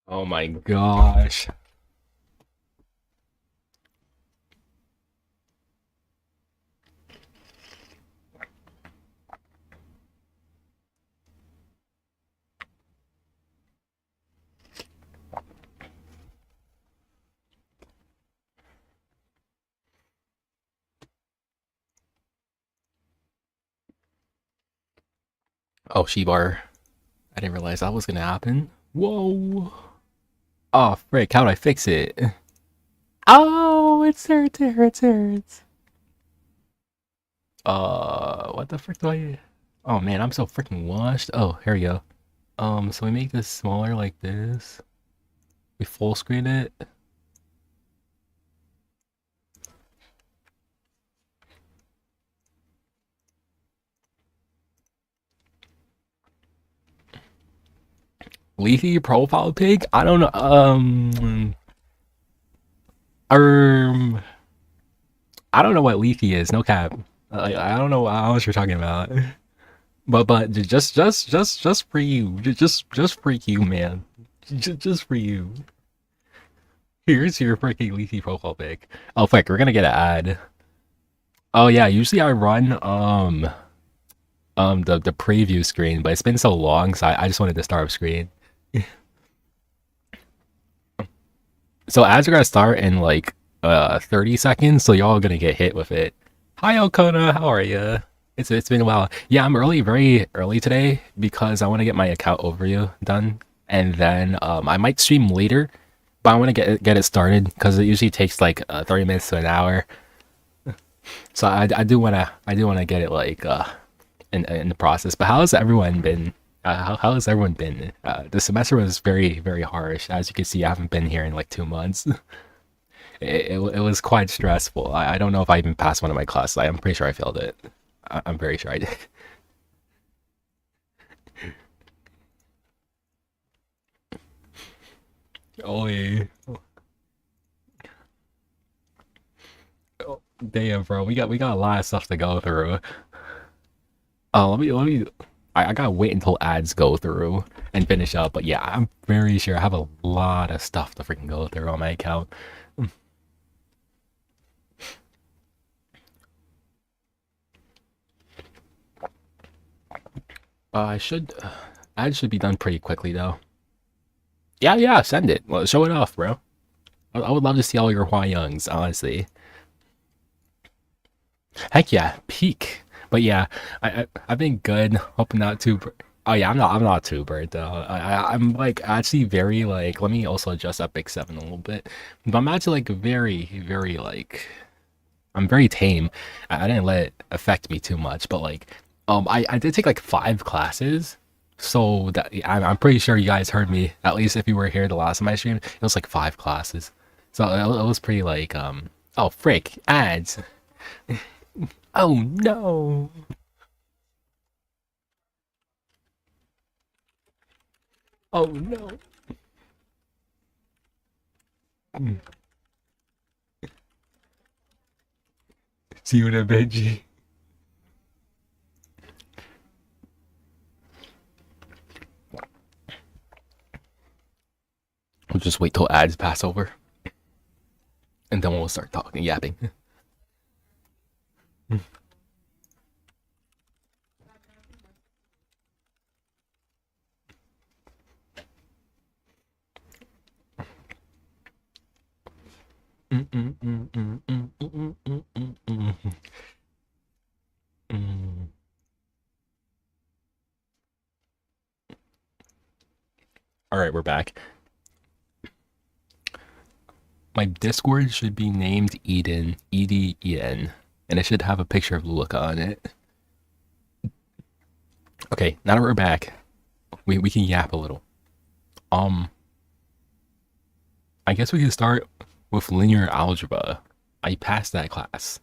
Oh my gosh. Oh, Shebar. I didn't realize that was gonna happen. Whoa. Oh, frick. How do I fix it? Oh, it hurts, it hurts, it hurts. What the frick do I... Oh man, I'm so freaking washed. Oh, here we go. So we make this smaller like this. We full screen it. Leafy profile pic? I don't know. Um, I don't know what leafy is. No cap. Like I don't know what you're talking about. But just for you, just for you, man. Just for you. Here's your freaking leafy profile pic. Oh fuck, we're gonna get an ad. Oh yeah, usually I run the preview screen, but it's been so long, so I just wanted to start up screen. So ads are gonna start in like 30 seconds, so y'all gonna get hit with it. Hi Okona, how are you? It's been a while. Yeah, I'm early, very early today because I want to get my account overview done, and then I might stream later, but I want to get it started because it usually takes like 30 minutes to an hour. So I do wanna get it like in the process. But how has everyone been? How has everyone been? The semester was very harsh. As you can see, I haven't been here in like 2 months. It was quite stressful. I don't know if I even passed one of my classes. I'm pretty sure I failed it. I'm very sure I did. Oh yeah. Oh, damn, bro. We got a lot of stuff to go through. Let me. I gotta wait until ads go through and finish up. But yeah, I'm very sure I have a lot of stuff to freaking go through on my account. I should. Ads should be done pretty quickly though. Yeah, yeah. Send it. Well, show it off, bro. I would love to see all your Hua Youngs, honestly. Heck yeah, peak. But yeah, I've been good. Hoping not too. Oh yeah, I'm not too burnt though. I'm like actually very like. Let me also adjust that big seven a little bit. But I'm actually like very like. I'm very tame. I didn't let it affect me too much. But like, I did take like 5 classes. So that I'm pretty sure you guys heard me. At least if you were here the last time I streamed, it was like 5 classes. So it was pretty like Oh frick ads. Oh no. Oh no. Mm. See you in a Benji. We'll just wait till ads pass over, and then we'll start talking, yapping. All right, we're back. My Discord should be named Eden, Eden, and it should have a picture of Luca on it. Okay, now that we're back, we can yap a little. Um, I guess we can start with linear algebra. I passed that class.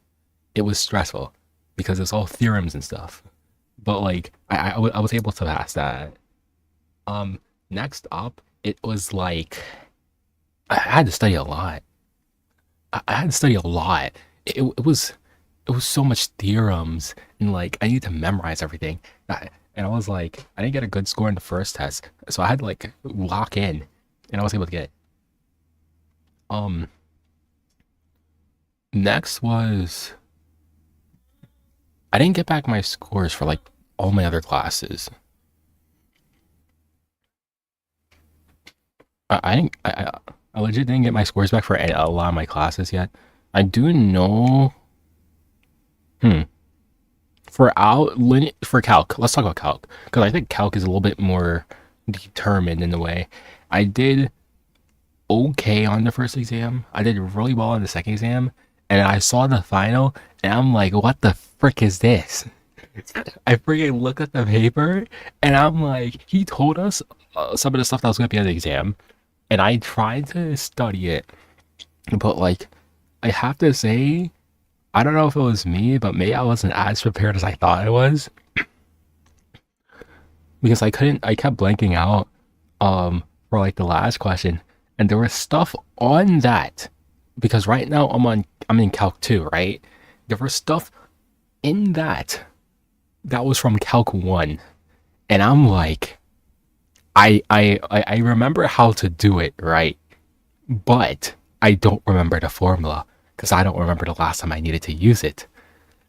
It was stressful because it's all theorems and stuff, but like I was able to pass that. Um, Next up, it was like I had to study a lot. I had to study a lot. It was so much theorems and like I need to memorize everything. And I was like, I didn't get a good score in the first test, so I had to like lock in. and I was able to get it. Um, Next was I didn't get back my scores for like all my other classes. I didn't. I legit didn't get my scores back for a lot of my classes yet. I do know. Hmm. For calc, let's talk about calc because I think calc is a little bit more determined in a way. I did okay on the first exam. I did really well on the second exam, and I saw the final, and I'm like, "What the frick is this?" I freaking looked at the paper, and I'm like, he told us some of the stuff that was going to be on the exam, and I tried to study it, but like, I have to say, I don't know if it was me, but maybe I wasn't as prepared as I thought I was because I couldn't. I kept blanking out for like the last question, and there was stuff on that because right now I'm in Calc 2, right? There was stuff in that was from Calc 1, and I'm like, I remember how to do it, right? But I don't remember the formula because I don't remember the last time I needed to use it.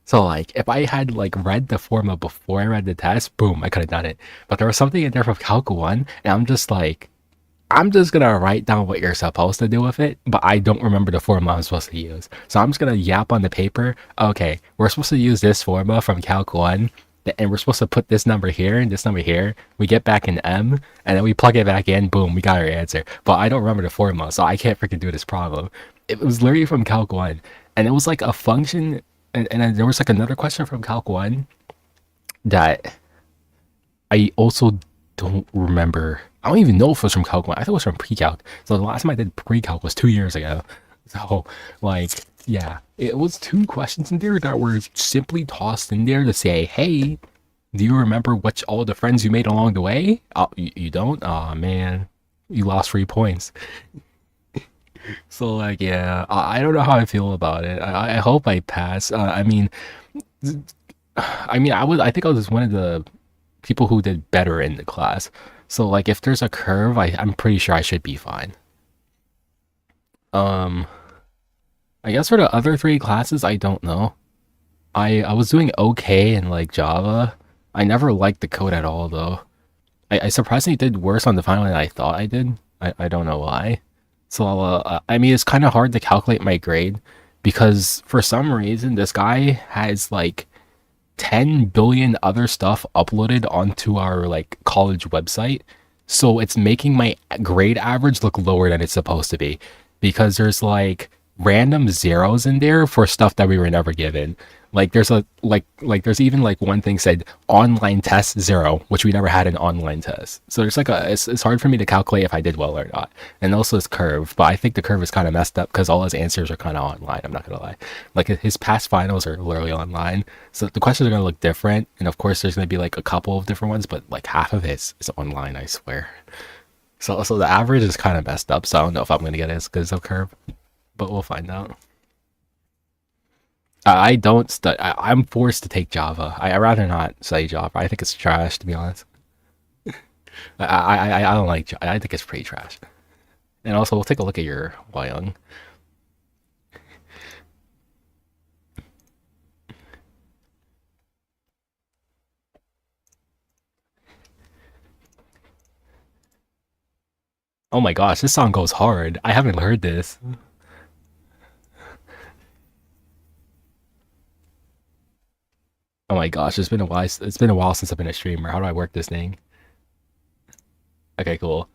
So like if I had like read the formula before I read the test, boom, I could have done it. But there was something in there from Calc 1, and I'm just like, I'm just gonna write down what you're supposed to do with it, but I don't remember the formula I'm supposed to use. So I'm just gonna yap on the paper. Okay, we're supposed to use this formula from Calc 1, and we're supposed to put this number here and this number here. We get back an M, and then we plug it back in. Boom, we got our answer. But I don't remember the formula, so I can't freaking do this problem. It was literally from Calc 1, and it was like a function, and then there was like another question from Calc 1 that I also don't remember. I don't even know if it was from Calc 1. I thought it was from pre-calc. So the last time I did pre-calc was 2 years ago. So, like, yeah, it was two questions in there that were simply tossed in there to say, hey, do you remember which all the friends you made along the way? Oh, you don't? Oh, man, you lost 3 points. So, like, yeah, I don't know how I feel about it. I hope I pass. I think I was one of the people who did better in the class. So like if there's a curve, I'm pretty sure I should be fine. Um I guess for the other three classes, I don't know. I was doing okay in like Java. I never liked the code at all though. I surprisingly did worse on the final than I thought I did. I don't know why. So I mean it's kind of hard to calculate my grade because for some reason this guy has like 10 billion other stuff uploaded onto our like college website. So it's making my grade average look lower than it's supposed to be because there's like random zeros in there for stuff that we were never given. Like there's a like there's even like one thing said online test 0, which we never had an online test. So there's like it's hard for me to calculate if I did well or not. And also this curve, but I think the curve is kind of messed up because all his answers are kind of online. I'm not gonna lie. Like his past finals are literally online, so the questions are gonna look different. And of course, there's gonna be like a couple of different ones, but like half of his is online. I swear. So the average is kind of messed up. So I don't know if I'm gonna get it as good as a curve, but we'll find out. I don't study. I'm forced to take Java. I rather not study Java. I think it's trash, to be honest. I don't like. I think it's pretty trash. And also, we'll take a look at your Wyong. Oh my gosh, this song goes hard. I haven't heard this. Oh my gosh, it's been a while. It's been a while since I've been a streamer. How do I work this thing? Okay, cool.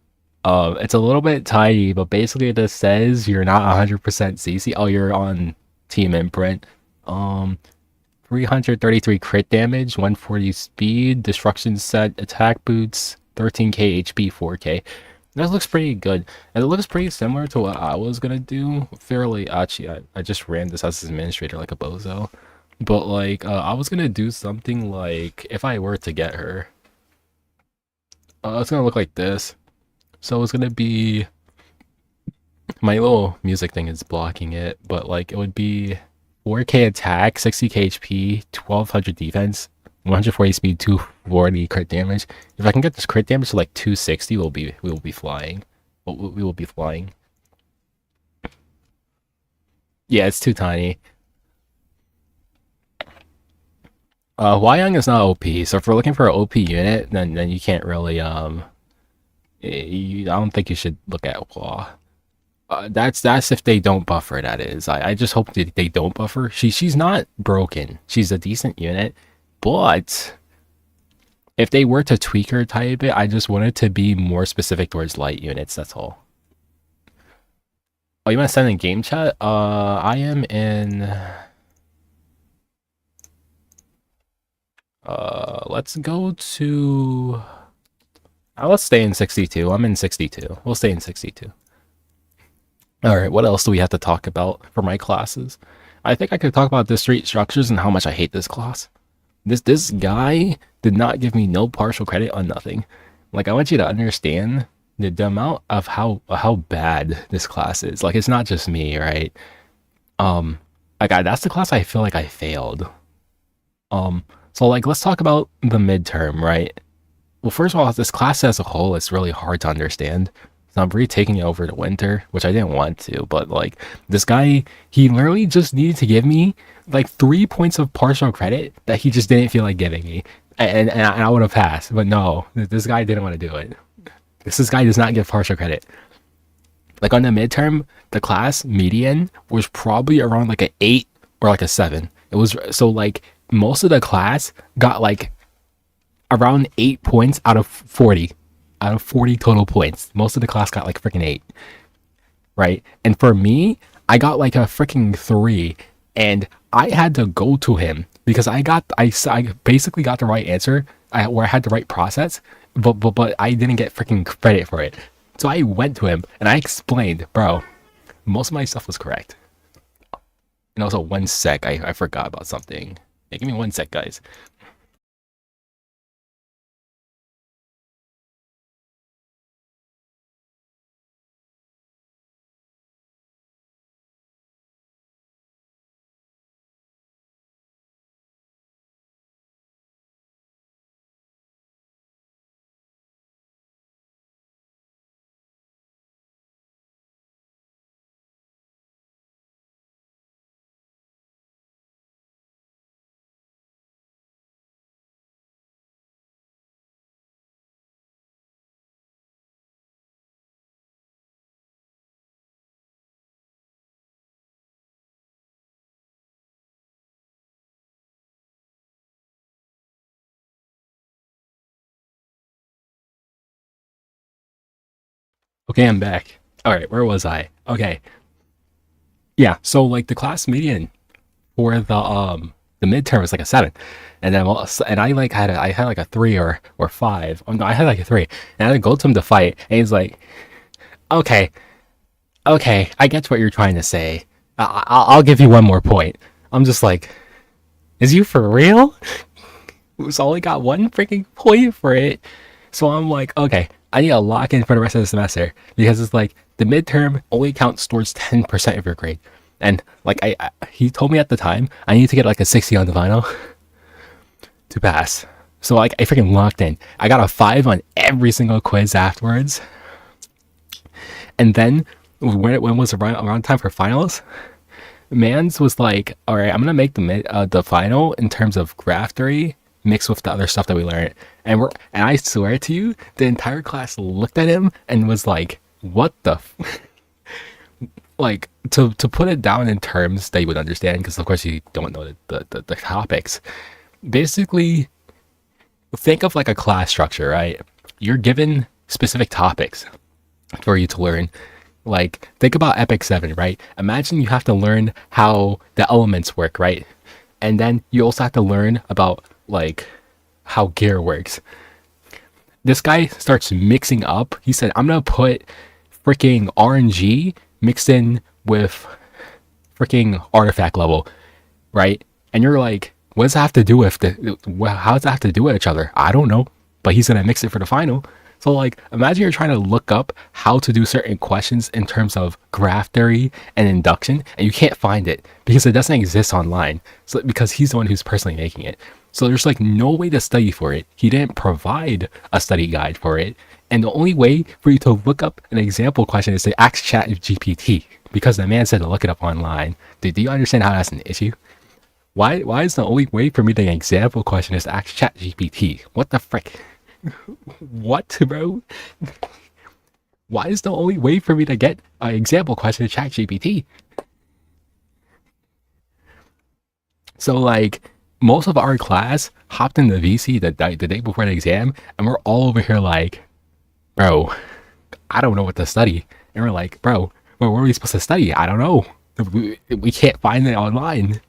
It's a little bit tiny, but basically it just says you're not 100% CC. Oh, you're on Team Imprint. Um, 333 crit damage, 140 speed, destruction set, attack boots, 13k HP, 4k. That looks pretty good. And it looks pretty similar to what I was gonna do. Fairly, actually, I just ran this as administrator like a bozo. But like, I was gonna do something like if I were to get her, it's gonna look like this. So it's gonna be my little music thing is blocking it, but like it would be 4k attack, 60k HP, 1200 defense, 140 speed, 240 crit damage. If I can get this crit damage to like 260, we'll be flying. we will be flying. Yeah, it's too tiny. Wyong is not OP, so if we're looking for an OP unit, then you can't really I don't think you should look at Hua. That's if they don't buffer. That is, I just hope that they don't buffer. She's not broken. She's a decent unit, but if they were to tweak her type bit, I just want it to be more specific towards light units. That's all. Oh, you want to send in game chat? I am in. Let's go to. Let's stay in 62. I'm in 62. We'll stay in 62. All right. What else do we have to talk about for my classes? I think I could talk about discrete structures and how much I hate this class. This guy did not give me no partial credit on nothing. Like, I want you to understand the amount of how bad this class is. Like, it's not just me, right? That's the class I feel like I failed. So like, let's talk about the midterm, right? Well, first of all, this class as a whole is really hard to understand. So I'm retaking it over to winter, which I didn't want to, but like, this guy, he literally just needed to give me like 3 points of partial credit that he just didn't feel like giving me. And I would have passed, but no, this guy didn't want to do it. This guy does not give partial credit. Like, on the midterm, the class median was probably around like an 8 or like a 7. It was, so like, most of the class got like around 8 points out of 40. Out of 40 total points. Most of the class got like freaking 8. Right? And for me, I got like a freaking 3. And I had to go to him because I basically got the right answer, where I had the right process, but I didn't get freaking credit for it. So I went to him and I explained, bro, most of my stuff was correct. And also, 1 sec, I forgot about something. Yeah, give me 1 sec, guys. Okay, I'm back. All right, where was I? Okay, yeah. So like, the class median for the midterm was like a 7, and then I like I had like a 3 or 5. Oh, no, I had like a 3, and I had to go to him to fight, and he's like, okay, okay, I get what you're trying to say. I'll give you 1 more point. I'm just like, is you for real? So I only got 1 freaking point for it. So I'm like, okay, I need to lock in for the rest of the semester, because it's like, the midterm only counts towards 10% of your grade. And like, he told me at the time I need to get like a 60 on the final to pass. So like, I freaking locked in. I got a 5 on every single quiz afterwards. And then when it was around time for finals, Mans was like, all right, I'm gonna make the final in terms of graph theory mixed with the other stuff that we learned. And I swear to you, the entire class looked at him and was like, what the like, to put it down in terms that you would understand, because of course you don't know the topics. Basically, think of like a class structure, right? You're given specific topics for you to learn. Like, think about Epic 7, right? Imagine you have to learn how the elements work, right? And then you also have to learn about like how gear works. This guy starts mixing up. He said, I'm gonna put freaking RNG mixed in with freaking artifact level, right? And you're like, what does that have to do with how does that have to do with each other? I don't know, but he's gonna mix it for the final. So like imagine you're trying to look up how to do certain questions in terms of graph theory and induction, and you can't find it because it doesn't exist online. So because he's the one who's personally making it. So there's like no way to study for it. He didn't provide a study guide for it. And the only way for you to look up an example question is to ask Chat GPT because the man said to look it up online. Do you understand how that's an issue? Why is the only way for me to get an example question is to ask Chat GPT? What the frick? What, bro? Why is the only way for me to get an example question to Chat GPT? So like most of our class hopped in the VC the day before the exam, and we're all over here like, bro, I don't know what to study. And we're like, bro, what are we supposed to study? I don't know. We can't find it online.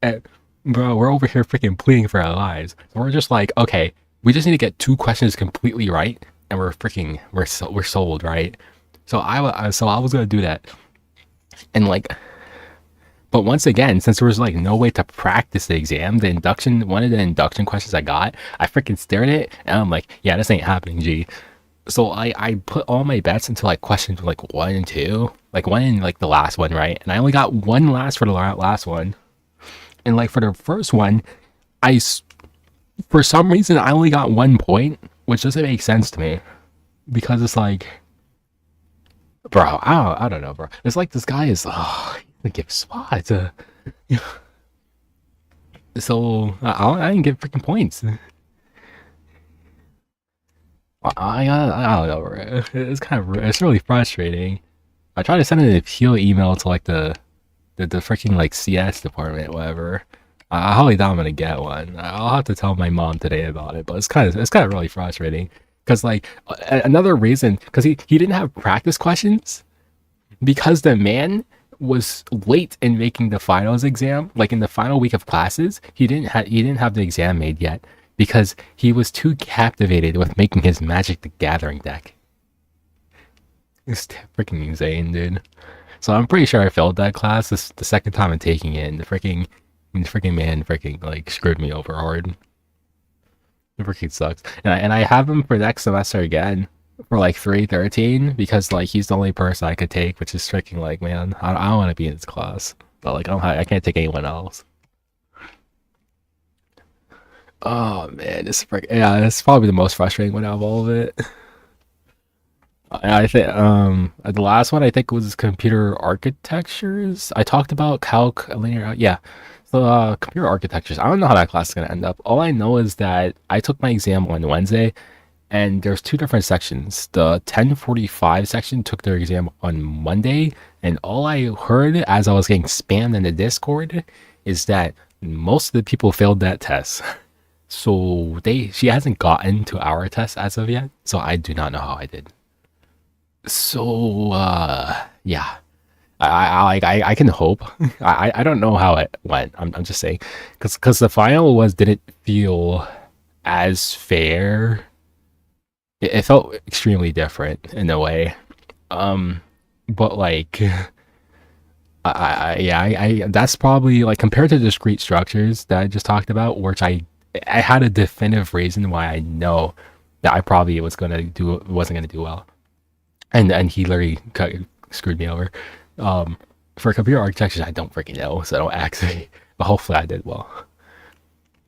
And, bro, we're over here freaking pleading for our lives. So we're just like, okay, we just need to get 2 questions completely right, and we're sold, right? So I was gonna do that, and like, but once again, since there was like no way to practice the exam, one of the induction questions I got, I freaking stared at it, and I'm like, yeah, this ain't happening, G. So I put all my bets into like questions like 1 and 2, like 1 and like the last one, right? And I only got 1 last for the last one. And like for the first one, for some reason I only got 1 point, which doesn't make sense to me, because it's like, bro, I don't know, bro. It's like this guy is he's gonna give spots. So I didn't get freaking points. I don't know, bro. It's really frustrating. I tried to send an appeal email to like the freaking like CS department, whatever. I highly doubt I'm gonna get one. I'll have to tell my mom today about it, but it's kind of really frustrating because like another reason, because he didn't have practice questions because the man was late in making the finals exam. Like in the final week of classes, he didn't have the exam made yet because he was too captivated with making his Magic the Gathering deck. It's freaking insane, dude. So I'm pretty sure I failed that class. This the second time I'm taking it, and the freaking man freaking like screwed me over hard. It freaking sucks. And I have him for next semester again for like 313 because like he's the only person I could take, which is freaking like, man, I don't want to be in this class, but like I can't take anyone else. Oh man, it's probably the most frustrating one out of all of it. I think the last one I think was computer architectures. I talked about calc, linear, yeah. So computer architectures. I don't know how that class is gonna end up. All I know is that I took my exam on Wednesday, and there's 2 different sections. The 1045 section took their exam on Monday, and all I heard as I was getting spammed in the Discord is that most of the people failed that test. So she hasn't gotten to our test as of yet, so I do not know how I did. So yeah, I can hope. I don't know how it went. I'm just saying, because the final didn't feel as fair. It felt extremely different in a way. But like, I that's probably like compared to discrete structures that I just talked about, which I had a definitive reason why I know that I probably wasn't gonna do well. And he literally screwed me over. For computer architecture, I don't freaking know, so don't ask me. But hopefully I did well.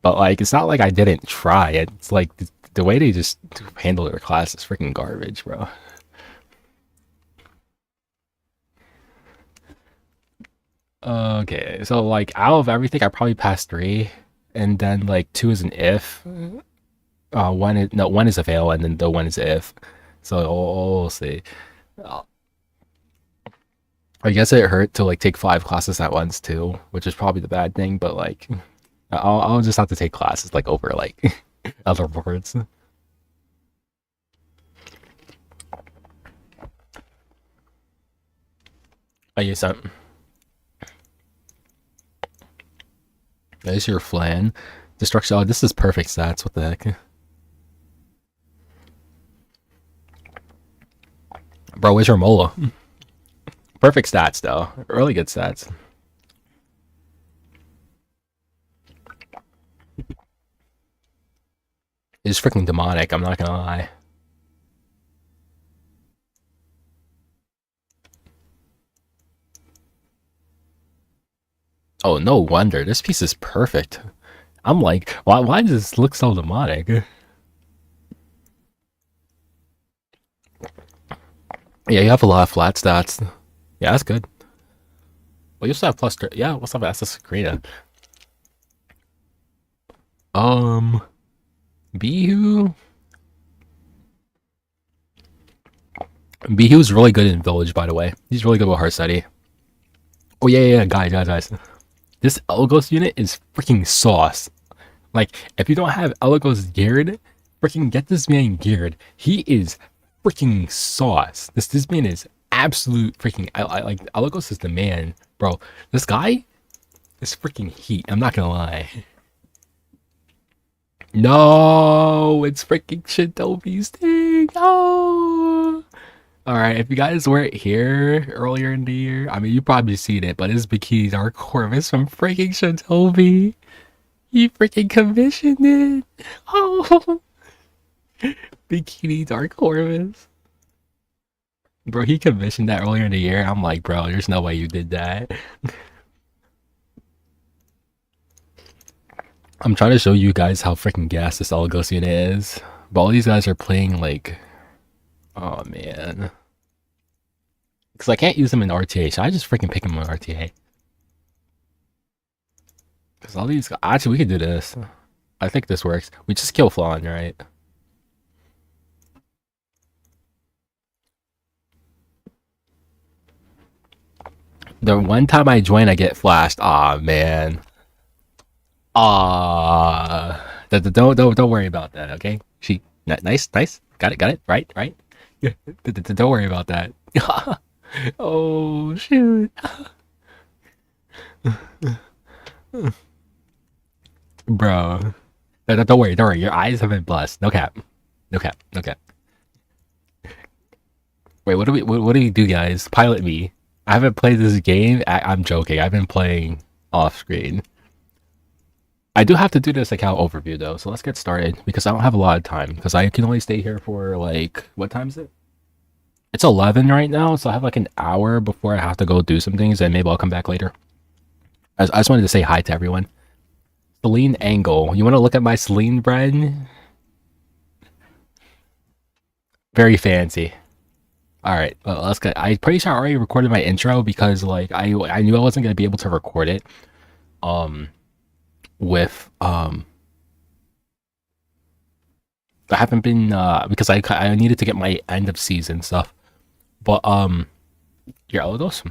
But like, it's not like I didn't try. It's like the way they just handle their class is freaking garbage, bro. Okay, so like out of everything, I probably passed 3, and then like 2 is an if. 1 is a fail, and then the 1 is if. So we'll see. Uh, I guess it hurt to like take 5 classes at once too, which is probably the bad thing. But like, I'll just have to take classes like over like other boards. I use that. There's your flan. Destruction. Oh, this is perfect stats. What the heck? Bro, where's your mola? Perfect stats, though. Really good stats. It's freaking demonic, I'm not gonna lie. Oh, no wonder. This piece is perfect. I'm like, why does this look so demonic? Yeah, you have a lot of flat stats. Yeah, that's good. Well, you also have plus. Yeah, what's up, Assassin's Creed? Bihu. Bihu's really good in Village, by the way. He's really good with Heart Study. Oh yeah, guys. This Elgos unit is freaking sauce. Like, if you don't have Elgos geared, freaking get this man geared. He is freaking sauce. This man is absolute freaking. I like Elgos is the man, bro. This guy is freaking heat. I'm not gonna lie. No, it's freaking Shintobi's thing. Oh. All right, if you guys weren't here earlier in the year, I mean, you probably seen it, but it's Bikini Dark Corvus from freaking Shintobi. He freaking commissioned it. Oh, Bikini Dark Corvus. Bro, he commissioned that earlier in the year. I'm like, bro, there's no way you did that. I'm trying to show you guys how freaking gas this Elgos unit is. But all these guys are playing like, oh man. Because I can't use them in RTA, so I just freaking pick them in RTA. Because all these, actually we could do this. I think this works. We just kill Flan, right? The one time I join, I get flashed. Aw, man. Don't worry about that, okay? Nice. Got it. Right. Don't worry about that. Oh shoot. Bro. Don't worry. Your eyes have been blessed. No cap. Wait, what do we do, guys? Pilot me. I haven't played this game. I'm joking. I've been playing off screen. I do have to do this account overview though, so let's get started because I don't have a lot of time because I can only stay here for like, what time is it? It's 11 right now, so I have like an hour before I have to go do some things and maybe I'll come back later. I just wanted to say hi to everyone. Celine Angle. You want to look at my Celine bread? Very fancy. Alright, well, let's get. I'm pretty sure I already recorded my intro because like I knew I wasn't gonna be able to record it. With I haven't been because I needed to get my end of season stuff. But your Elgos?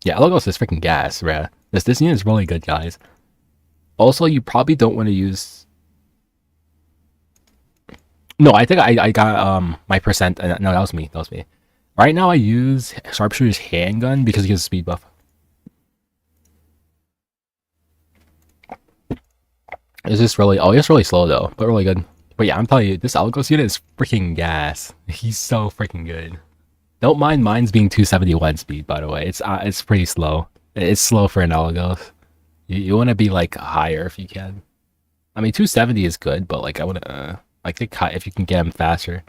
Yeah, Elgos is freaking gas, bruh. This unit is really good, guys. Also, you probably don't want to use. No, I think I got my percent. No, that was me. Right now, I use Sharpshooter's handgun because he has a speed buff. It's just really, it's really slow though, but really good. But yeah, I'm telling you, this Elgos unit is freaking gas. He's so freaking good. Don't mind mine's being 271 speed, by the way. It's pretty slow. It's slow for an Elgos. You want to be like higher if you can. I mean, 270 is good, but like I want to, like if you can get him faster.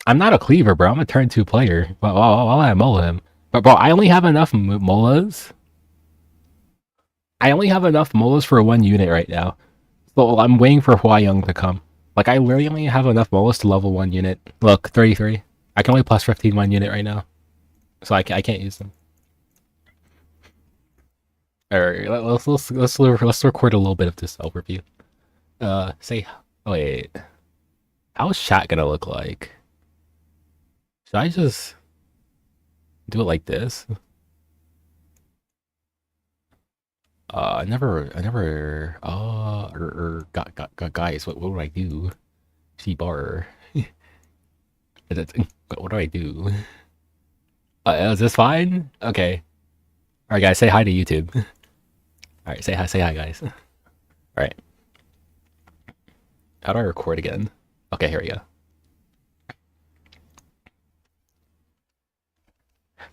I'm not a cleaver, bro. I'm a turn 2 player. While I mola him, but bro, I only have enough molas. I only have enough molas for one unit right now. So I'm waiting for Hua-Young to come. Like, I literally only have enough molas to level 1 unit. Look, 33. I can only plus 15 1 unit right now. So I can't use them. Alright, let's record a little bit of this overview. Oh wait. How's chat gonna look like? Should I just do it like this? I never, guys, what do I do? C-bar. What do I do? Is this fine? Okay. Alright, guys, say hi to YouTube. Alright, say hi, guys. Alright. How do I record again? Okay, here we go.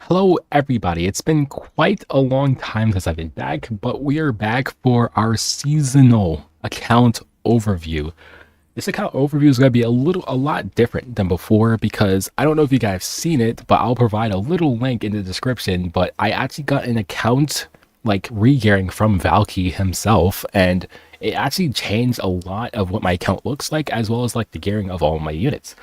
Hello everybody, it's been quite a long time since I've been back, but we are back for our seasonal account overview. This account overview is going to be a lot different than before because I don't know if you guys have seen it, but I'll provide a little link in the description. But I actually got an account like re-gearing from Valky himself, and it actually changed a lot of what my account looks like, as well as like the gearing of all my units.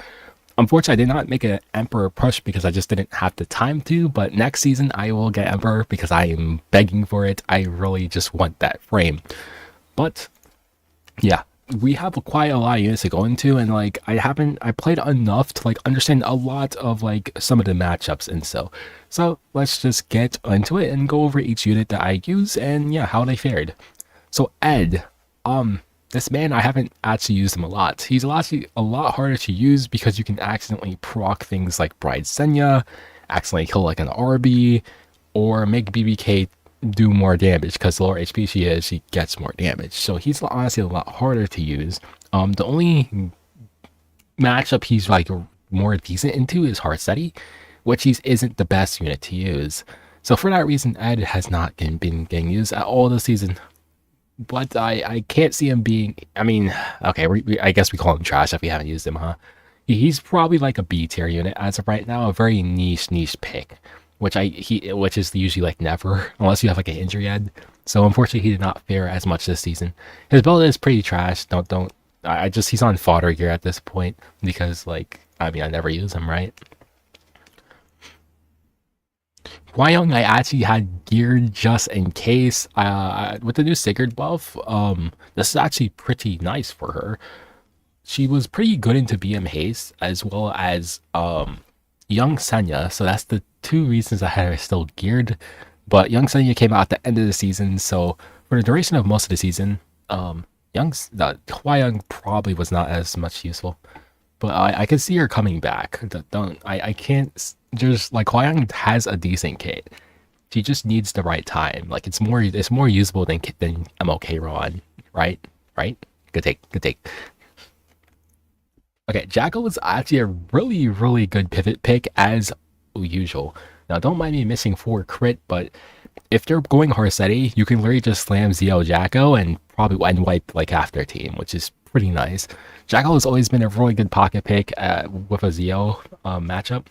Unfortunately, I did not make an Emperor push because I just didn't have the time to, but next season I will get Emperor because I am begging for it. I really just want that frame. But yeah, we have quite a lot of units to go into, and like I played enough to like understand a lot of like some of the matchups, and so let's just get into it and go over each unit that I use and yeah, how they fared. So Ed, this man, I haven't actually used him a lot. He's actually a lot harder to use because you can accidentally proc things like Bride Senya, accidentally kill like an RB, or make BBK do more damage because the lower HP she is, she gets more damage. So he's honestly a lot harder to use. The only matchup he's like more decent into is Harsetti, which he isn't the best unit to use. So for that reason, Ed has not been getting used at all this season. But I can't see him being. I mean, okay, I guess we call him trash if we haven't used him, huh? He's probably like a B tier unit as of right now, a very niche pick, which is usually like never unless you have like an injury Ed. So unfortunately, he did not fare as much this season. His build is pretty trash. Don't. I just he's on fodder gear at this point because like I mean I never use him, right? Young, I actually had geared just in case. With the new Sigurd buff, this is actually pretty nice for her. She was pretty good into BM haste as well as young Senya, so that's the two reasons I had her still geared. But young Senya came out at the end of the season, so for the duration of most of the season, Young probably was not as much useful. But I can see her coming back. I can't just like Hwayang has a decent kit. She just needs the right time. Like it's more usable than MLK Ron, right? Right? Good take. Okay, Jackal is actually a really good pivot pick as usual. Now don't mind me missing 4 crit, but if they're going Harsetti, you can literally just slam Zio Jacko and probably wipe like half their team, which is pretty nice. Jackal has always been a really good pocket pick with a Zio matchup.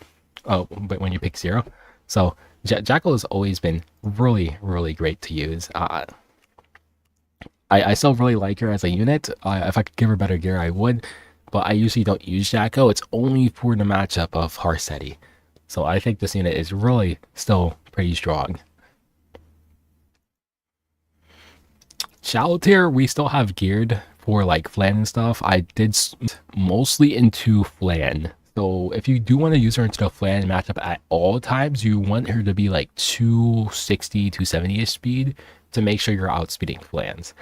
Oh, but when you pick Zero, so Jackal has always been really great to use. I still really like her as a unit. If I could give her better gear, I would. But I usually don't use Jacko. It's only for the matchup of Harsetti. So I think this unit is really still pretty strong. Shallow tier, we still have geared for like Flan and stuff. I did mostly into Flan. So if you do want to use her into the Flan matchup at all times, you want her to be like 260, 270-ish speed to make sure you're outspeeding Flans.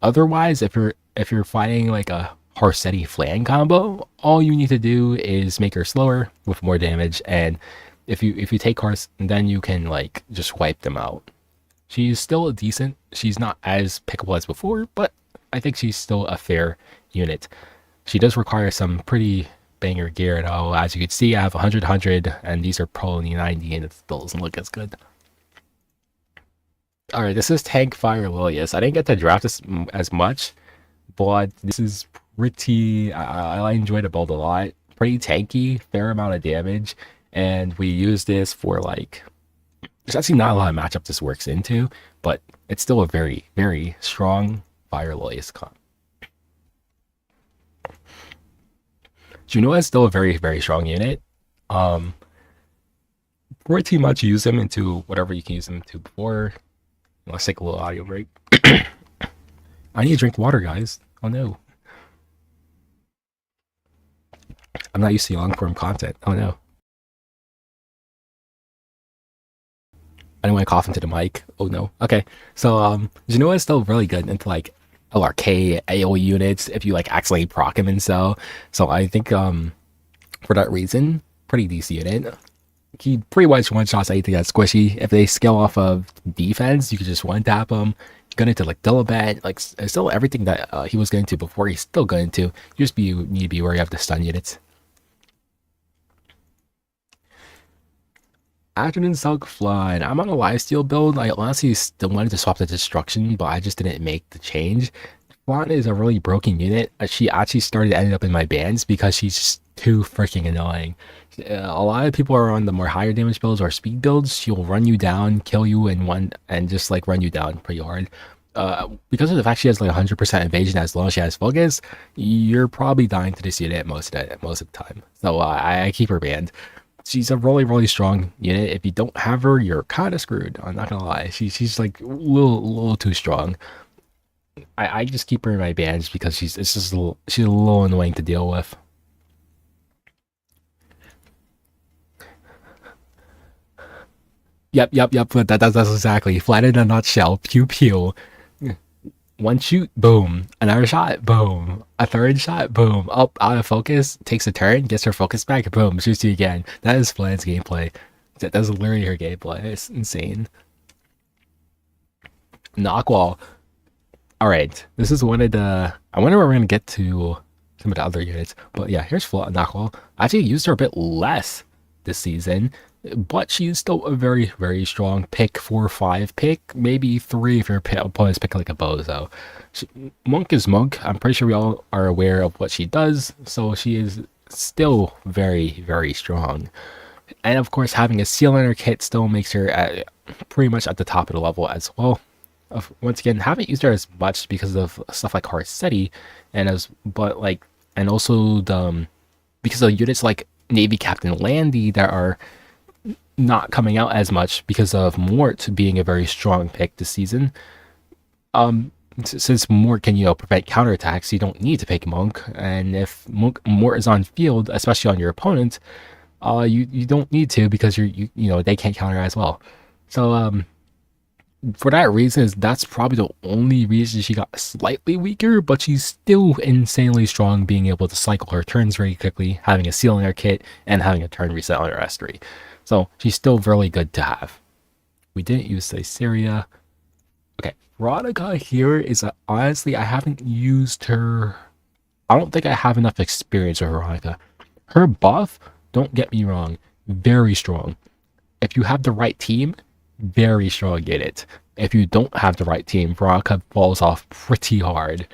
Otherwise, if you're fighting like a Harsetti Flan combo, all you need to do is make her slower with more damage, and if you take Hars, then you can like just wipe them out. She's still a decent. She's not as pickable as before, but I think she's still a fair unit. She does require some pretty banger gear though. As you can see, I have 100, and these are probably 90, and it still doesn't look as good. Alright, this is Tank Fire Lilius. I didn't get to draft this as much, but this is pretty. I enjoy the build a lot. Pretty tanky, fair amount of damage, and we use this for like. There's actually not a lot of matchup this works into, but it's still a very strong Fire Lilius comp. Juno is still a very strong unit. Pretty much use them into whatever you can use them to before. Let's take a little audio break. I need to drink water, guys. Oh no. I'm not used to long form content. Oh no. I don't want to cough into the mic. Oh no. Okay. So Genoa is still really good into like LRK, AoE units if you like accidentally proc him, and so I think for that reason, pretty decent unit. He pretty much one-shots anything that's squishy. If they scale off of defense, you could just one-tap him. Going into like Dillabat, like still everything that he was going to before, he's still going to. You just need to be wary of the stun units. Adrenaline Silk Flood. I'm on a lifesteal build. I honestly still wanted to swap the destruction, but I just didn't make the change. Flan is a really broken unit. She actually started ending up in my bans because she's just too freaking annoying. A lot of people are on the more higher damage builds or speed builds. She'll run you down, kill you in one, and just like run you down pretty hard. Because of the fact she has like 100% evasion as long as she has focus, you're probably dying to this unit most of the time. So I keep her banned. She's a really really strong unit. If you don't have her, you're kind of screwed. I'm not gonna lie. She's like a little too strong. I just keep her in my bans because she's a little annoying to deal with. Yep. But that's exactly flat in a nutshell. Pew pew. One shoot, boom. Another shot, boom. A third shot, boom. Up, out of focus, takes a turn, gets her focus back, boom, shoots you again. That is Flan's gameplay. That's literally her gameplay. It's insane. Knockwall. Alright, this is one of the... I wonder where we're going to get to some of the other units. But yeah, here's Knockwall. I actually used her a bit less this season, but she's still a very, very strong pick, 4 or 5 pick, maybe 3 if your opponent's picking like a bozo. Monk is Monk. I'm pretty sure we all are aware of what she does, so she is still very, very strong. And of course, having a seal in her kit still makes her pretty much at the top of the level as well. Once again, haven't used her as much because of stuff like Heart City, and also because of units like Navy Captain Landy that are not coming out as much because of Mort being a very strong pick this season. Since Mort can prevent counterattacks, you don't need to pick Monk, and if Mort is on field, especially on your opponent, you don't need to because they can't counter as well. So for that reason, that's probably the only reason she got slightly weaker, but she's still insanely strong, being able to cycle her turns very quickly, having a seal in her kit, and having a turn reset on her S3. So she's still really good to have. We didn't use Syria. Okay, Veronica here is honestly, I haven't used her. I don't think I have enough experience with Veronica. Her buff, don't get me wrong, very strong. If you have the right team, very strong in it. If you don't have the right team, Veronica falls off pretty hard.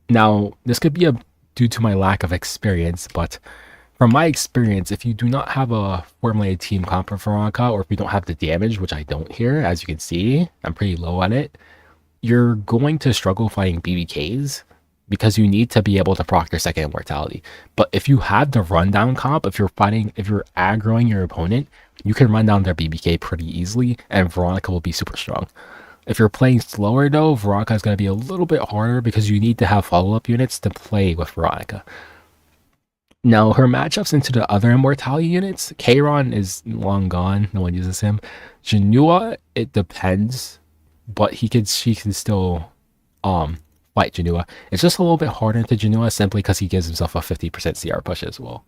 Now, this could be due to my lack of experience, but from my experience, if you do not have a formulated team comp for Veronica, or if you don't have the damage, which I don't here, as you can see, I'm pretty low on it, you're going to struggle fighting BBKs because you need to be able to proc their second immortality. But if you have the rundown comp, if you're aggroing your opponent, you can run down their BBK pretty easily, and Veronica will be super strong. If you're playing slower though, Veronica is going to be a little bit harder because you need to have follow-up units to play with Veronica. Now, her matchups into the other immortality units, Kayron is long gone, no one uses him. Janua, it depends, but she can still fight Janua. It's just a little bit harder to Janua simply because he gives himself a 50% CR push as well.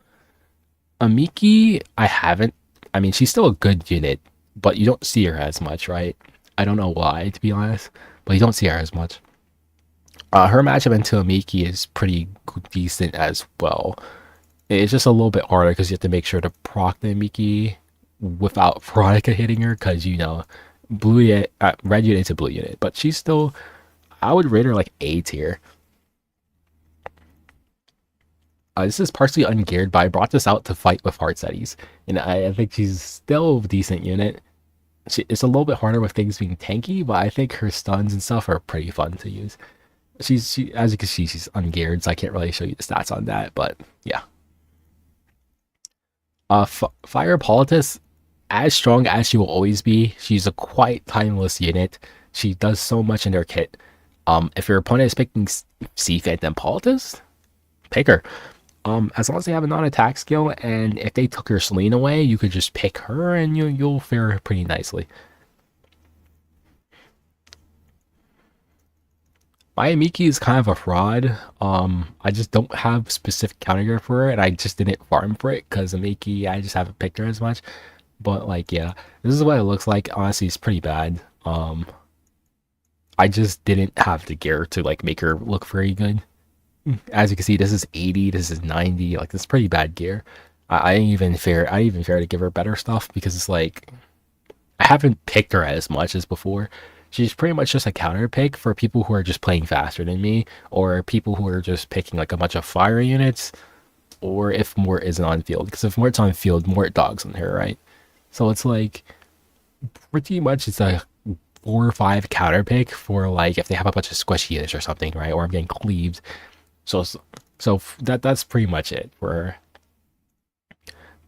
Amiki, I haven't. I mean, she's still a good unit, but you don't see her as much, right? I don't know why, to be honest, but you don't see her as much. Her matchup into Amiki is pretty decent as well. It's just a little bit harder because you have to make sure to proc the Amiki without Veronica hitting her, because blue unit, red unit's a blue unit, but she's still, I would rate her like A tier. This is partially ungeared, but I brought this out to fight with Heart Setties, and I think she's still a decent unit. It's a little bit harder with things being tanky, but I think her stuns and stuff are pretty fun to use. She as you can see, she's ungeared, so I can't really show you the stats on that, but yeah. Fire Politis, as strong as she will always be, she's a quite timeless unit. She does so much in her kit. If your opponent is picking Sea Phantom Politis, pick her. As long as they have a non-attack skill, and if they took your Selene away, you could just pick her and you'll fare pretty nicely. My Amiki is kind of a fraud. I just don't have specific counter gear for her, and I just didn't farm for it because Amiki, I just haven't picked her as much. But yeah, this is what it looks like. Honestly, it's pretty bad. I just didn't have the gear to make her look very good. As you can see, this is 80, this is 90. This is pretty bad gear. I didn't even fare to give her better stuff because it's I haven't picked her as much as before. She's pretty much just a counter pick for people who are just playing faster than me, or people who are just picking like a bunch of fire units, or if Mort isn't on field. Because if Mort's on field, Mort dogs on her, right? So it's like pretty much it's a 4 or 5 counter pick for like if they have a bunch of squishy units or something, right? Or I'm getting cleaved. So that's pretty much it for her.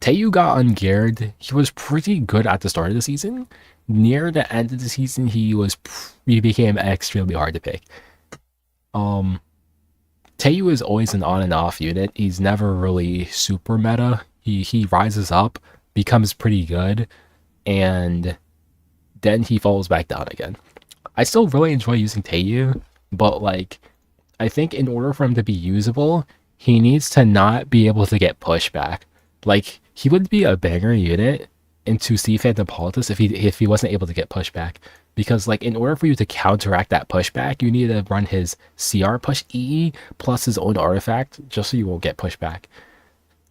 Teo got ungeared. He was pretty good at the start of the season. Near the end of the season, he became extremely hard to pick. Um, Teo is always an on and off unit. He's never really super meta. He rises up, becomes pretty good, and then he falls back down again. I still really enjoy using Teo, but like I think in order for him to be usable, he needs to not be able to get pushback. Like he would be a banger unit into Sea Phantom Politis if he wasn't able to get pushback. Because like in order for you to counteract that pushback, you need to run his CR push EE plus his own artifact just so you won't get pushback.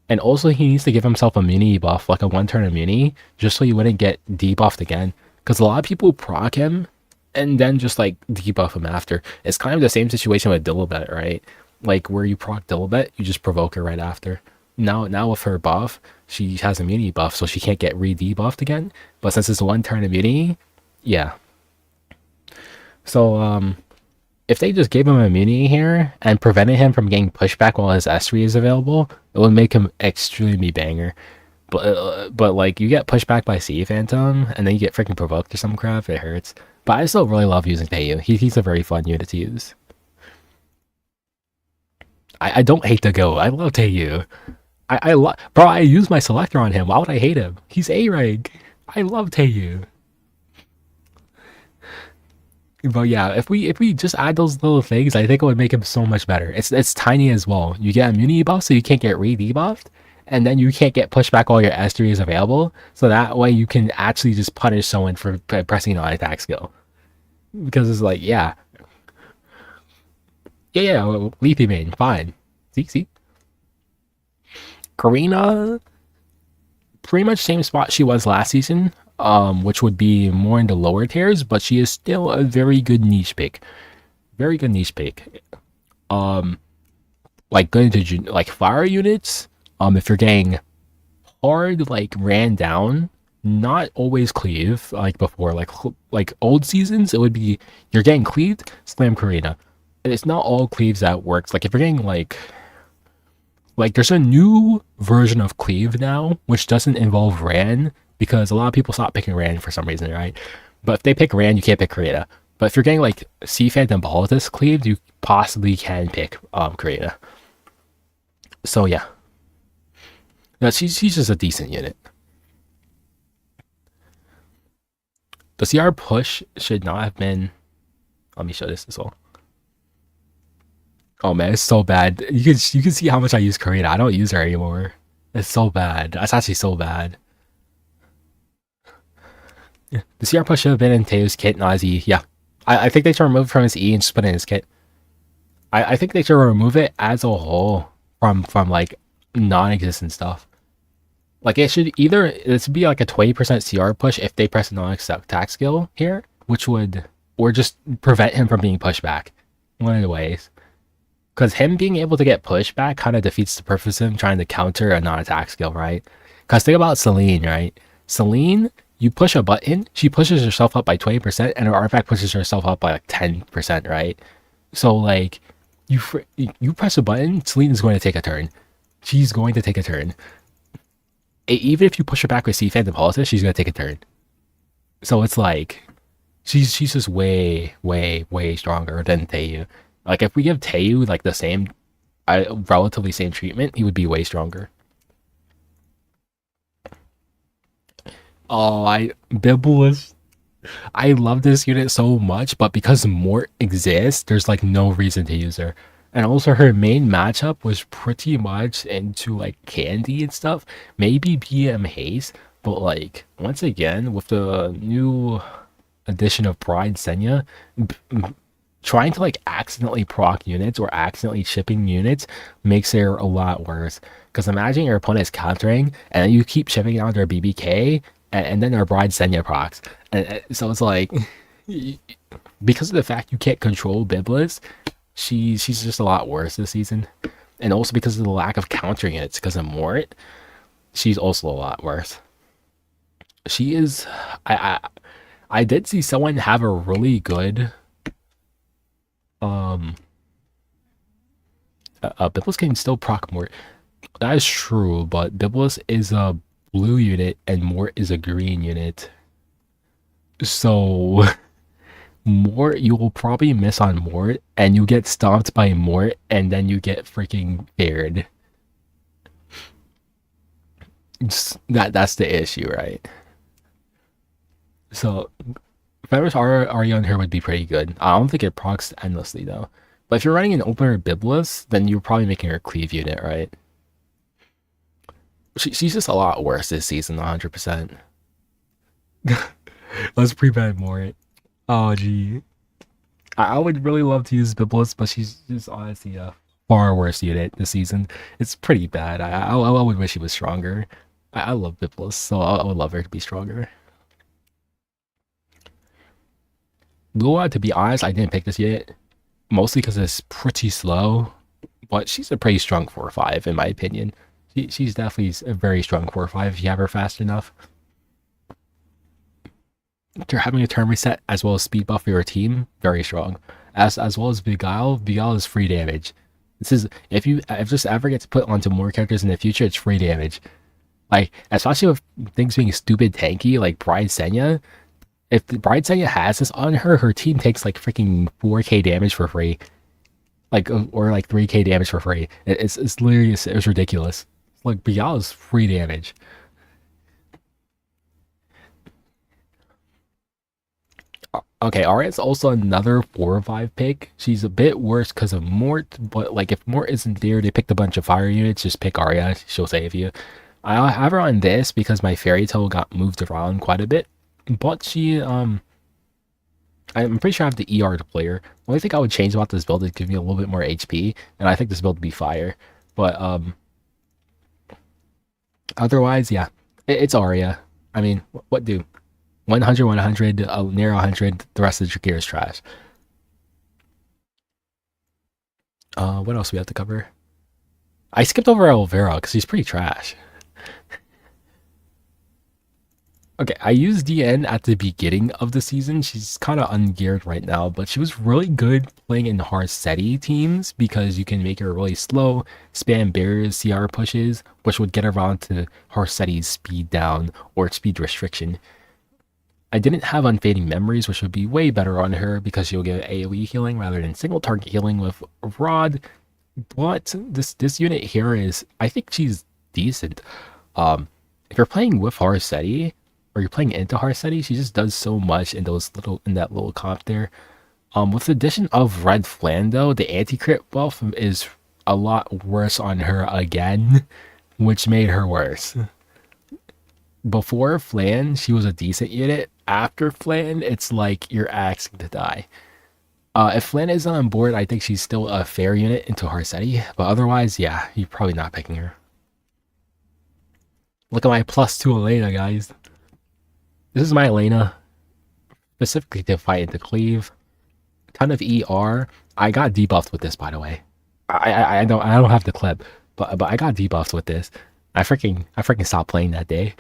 And also he needs to give himself a mini buff, like a 1 turn immunity, just so you wouldn't get debuffed again. Because a lot of people proc him and then just like debuff him after. It's kind of the same situation with Dilibet, right? Like where you proc Dilibet, you just provoke her right after. Now with her buff, she has immunity buff, so she can't get re-debuffed again. But since it's a 1 turn immunity, yeah. So if they just gave him immunity here and prevented him from getting pushback while his S3 is available, it would make him extremely banger. But like you get pushed back by Sea Phantom and then you get freaking provoked or some crap, it hurts. But I still really love using Teo. He's a very fun unit to use. I don't hate the go. I love Teo. Bro, I use my selector on him. Why would I hate him? He's A rank. I love Teo. But yeah, if we just add those little things, I think it would make him so much better. It's tiny as well. You get immunity buff, so you can't get re-debuffed, and then you can't get pushed back while your S3 is available. So that way you can actually just punish someone for pressing an attack skill. Because it's like, yeah, Leafy main, fine. See, Karina, pretty much same spot she was last season. Which would be more in the lower tiers, but she is still a very good niche pick. Very good niche pick. Like going to like fire units. If you're getting hard like ran down, not always cleave like before. Like old seasons, it would be you're getting cleaved, slam Karina. And it's not all cleaves that works. Like if you're getting like there's a new version of cleave now, which doesn't involve ran. Because a lot of people stop picking Rand for some reason, right? But if they pick Rand, you can't pick Karina. But if you're getting like Sea Phantom Politis cleaved, you possibly can pick Karina. So yeah. No, she's just a decent unit. The CR push should not have been. Let me show this as well. Oh man, it's so bad. You can see how much I use Karina. I don't use her anymore. It's so bad. That's actually so bad. The CR push should have been in Teo's kit, not his E. Yeah. I think they should remove it from his E and just put it in his kit. I think they should remove it as a whole from like non-existent stuff. Like it should be like a 20% CR push if they press a non-attack skill here, which would or just prevent him from being pushed back. One of the ways. Because him being able to get pushed back kind of defeats the purpose of him trying to counter a non-attack skill, right? Because think about Celine, right? Celine, you push a button, she pushes herself up by 20%, and her artifact pushes herself up by like 10%, right? So like, you press a button, Celine is going to take a turn. She's going to take a turn. Even if you push her back with Sea Phantom Politis, she's going to take a turn. So it's like, she's just way, way, way stronger than Teo. Like if we give Teo like the same, relatively same treatment, he would be way stronger. Oh, Bibulus. I love this unit so much, but because Mort exists, there's like no reason to use her. And also her main matchup was pretty much into like Candy and stuff. Maybe BM Haze, but like once again with the new addition of Bride Senya, trying to like accidentally proc units or accidentally chipping units makes it a lot worse. Because imagine your opponent is countering and then you keep chipping out their BBK and then their Bride Senya procs. And so it's like Because of the fact you can't control Biblis, she's just a lot worse this season. And also because of the lack of countering it, because of Mort, she's also a lot worse. She is. I I, I did see someone have a really good um. Biblis can still proc Mort. That is true, but Biblis is a blue unit and Mort is a green unit. So Mort, you will probably miss on Mort, and you get stomped by Mort, and then you get freaking paired. That's the issue, right? So Feathers Arya on her would be pretty good. I don't think it procs endlessly though. But if you're running an opener Biblis, then you're probably making her cleave unit, right? She's just a lot worse this season, 100%. Let's pre-ban Mort. Oh, gee. I would really love to use Biblis, but she's just honestly a far worse unit this season. It's pretty bad. I would wish she was stronger. I love Biblis, so I would love her to be stronger. Lua, to be honest, I didn't pick this yet, mostly because it's pretty slow, but she's a pretty strong 4-5 in my opinion. She's definitely a very strong 4-5 if you have her fast enough. After having a turn reset as well as speed buff for your team, very strong. As well as Beguile, Beguile is free damage. This is if this ever gets put onto more characters in the future, it's free damage. Like, especially with things being stupid tanky like Bride Senya. If the Bride Senya has this on her, her team takes like freaking 4k damage for free. Like, or like 3k damage for free. It's literally, it's ridiculous. Like, Beguile is free damage. Okay, Arya's also another 4-5 pick. She's a bit worse because of Mort, but like if Mort isn't there, they picked a bunch of fire units, just pick Arya, she'll save you. I have her on this because my fairy tale got moved around quite a bit. But I'm pretty sure I have the ER to play her. The only thing I would change about this build is give me a little bit more HP, and I think this build would be fire. But otherwise, yeah, it's Arya. I mean, what do? 100, 100, near 100, the rest of your gear is trash. What else do we have to cover? I skipped over Elvira because he's pretty trash. Okay, I used DN at the beginning of the season. She's kind of ungeared right now, but she was really good playing in Harsetti teams because you can make her really slow, spam barriers, CR pushes, which would get around to Harsetti's speed down or speed restriction. I didn't have Unfading Memories, which would be way better on her because she'll get AoE healing rather than single target healing with Rod. But this unit here is, I think she's decent. If you're playing with Harsetti or you're playing into Harsetti, she just does so much in that little comp there. With the addition of Red Flan though, the anti-crit buff is a lot worse on her again, which made her worse. Before Flan, she was a decent unit. After Flan, it's like you're asking to die. If Flan isn't on board, I think she's still a fair unit into Harsetti, but otherwise, yeah, you're probably not picking her. Look at my +2 Elena, guys. This is my Elena, specifically to fight into cleave. Ton of ER. I got debuffed with this, by the way. I don't have the clip, but I got debuffed with this. I freaking stopped playing that day.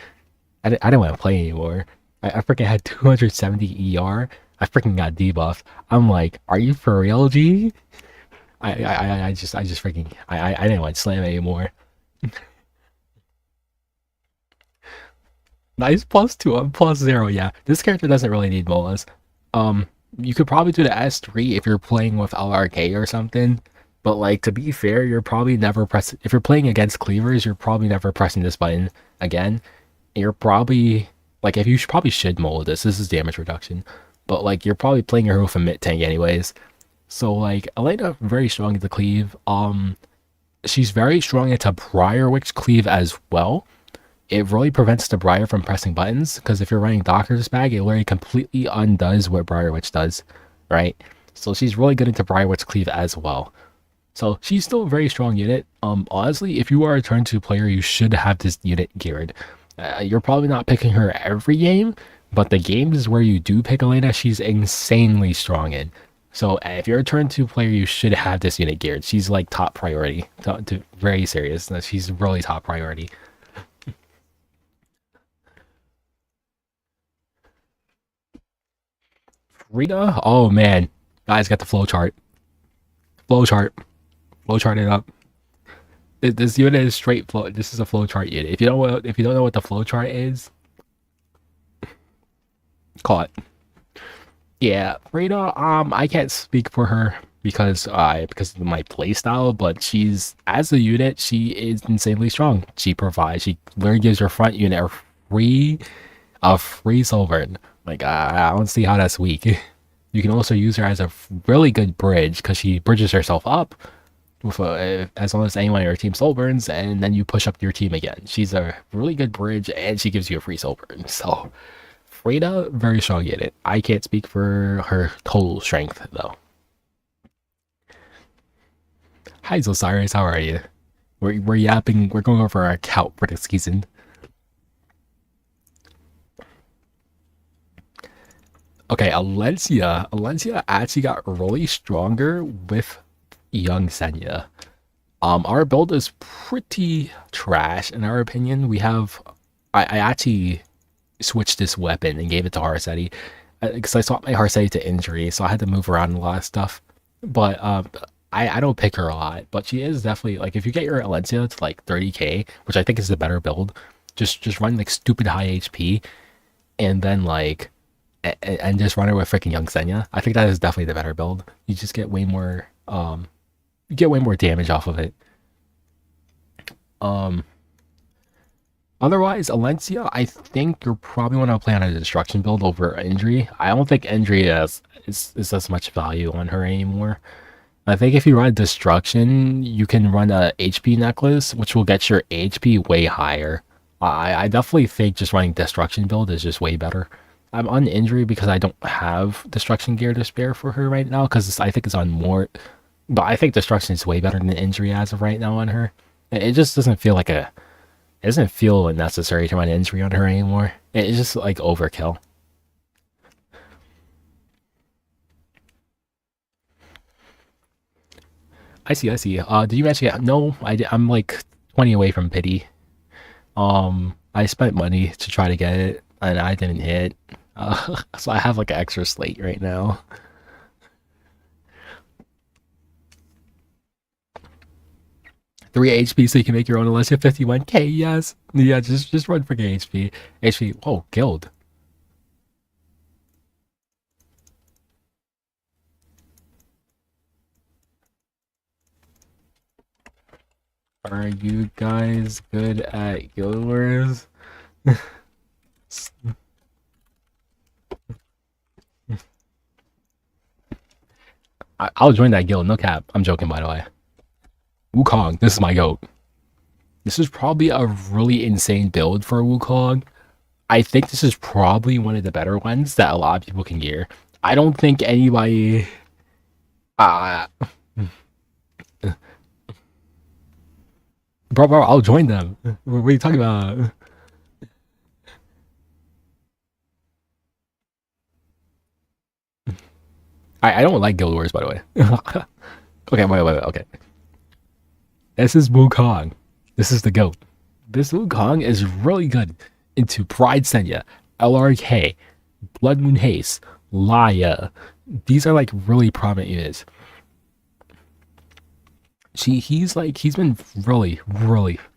I didn't want to play anymore. I freaking had 270 ER. I freaking got debuffed. I'm like, are you for real, G? I just freaking I didn't want to slam anymore. Nice +2. I'm +0. Yeah, this character doesn't really need molas. You could probably do the S3 if you're playing with LRK or something. But like, to be fair, you're probably never pressing. If you're playing against cleavers, you're probably never pressing this button again. You're probably like, if you probably should mold this. This is damage reduction, but like you're probably playing her with a mid tank anyways. So like, Elena very strong at the cleave. She's very strong into Briar Witch cleave as well. It really prevents the Briar from pressing buttons because if you're running Doctor's Bag, it literally completely undoes what Briar Witch does, right? So she's really good into Briar Witch cleave as well. So she's still a very strong unit. Honestly, if you are a turn 2 player, you should have this unit geared. You're probably not picking her every game, But the games where you do pick Elena, she's insanely strong in. So if you're a turn two player, you should have this unit geared. She's like top priority. Very serious. She's really top priority. Rita, oh man, guys, got the flow chart. Flow chart. Flow chart it up. This unit is straight flow. This is a flow chart unit. If you don't know what the flow chart is, call it. Yeah, Rita. I can't speak for her because of my playstyle, but she's as a unit, she is insanely strong. She provides. She literally gives your front unit free a free Sovereign. Like I don't see how that's weak. You can also use her as a really good bridge because she bridges herself up with as long as anyone in your team Soulburns, and then you push up your team again. She's a really good bridge, and she gives you a free Soulburn. So Freda, very strong unit. I can't speak for her total strength though. Hi Osiris, how are you? We're yapping. We're going over our account for this season. Okay, Alencia actually got really stronger with young Senya. Our build is pretty trash in our opinion. I actually switched this weapon and gave it to Harseti because I swapped my Harseti to injury, so I had to move around a lot of stuff. But I don't pick her a lot, but she is definitely like if you get your Alencia to like 30k, which I think is the better build, just run like stupid high HP, and then like and just run her with freaking young Senya. I think that is definitely the better build. You just get way more you get way more damage off of it. Otherwise, Alencia, I think you're probably want to play on a destruction build over injury. I don't think injury is as much value on her anymore. I think if you run destruction, you can run a HP necklace, which will get your HP way higher. I definitely think just running destruction build is just way better. I'm on injury because I don't have destruction gear to spare for her right now because I think it's on more. But I think destruction is way better than injury as of right now on her. It just doesn't feel like it doesn't feel necessary to run injury on her anymore. It's just like overkill. I see, I see. Did you actually? No, I'm like 20 away from pity. I spent money to try to get it, and I didn't hit. So I have like an extra slate right now. 3 HP so you can make your own unless you have 51k, yes. Yeah, just run for HP. HP, whoa, guild. Are you guys good at guild wars? I'll join that guild, no cap. I'm joking, by the way. Wukong, this is my goat. This is probably a really insane build for Wukong. I think this is probably one of the better ones that a lot of people can gear. I don't think anybody... bro, I'll join them. What are you talking about? I don't like Guild Wars, by the way. Okay, wait, okay. This is Wukong. This is the GOAT. This Wukong is really good into Pride Senya, LRK, Blood Moon Haste, Laya. These are like really prominent units. He's been really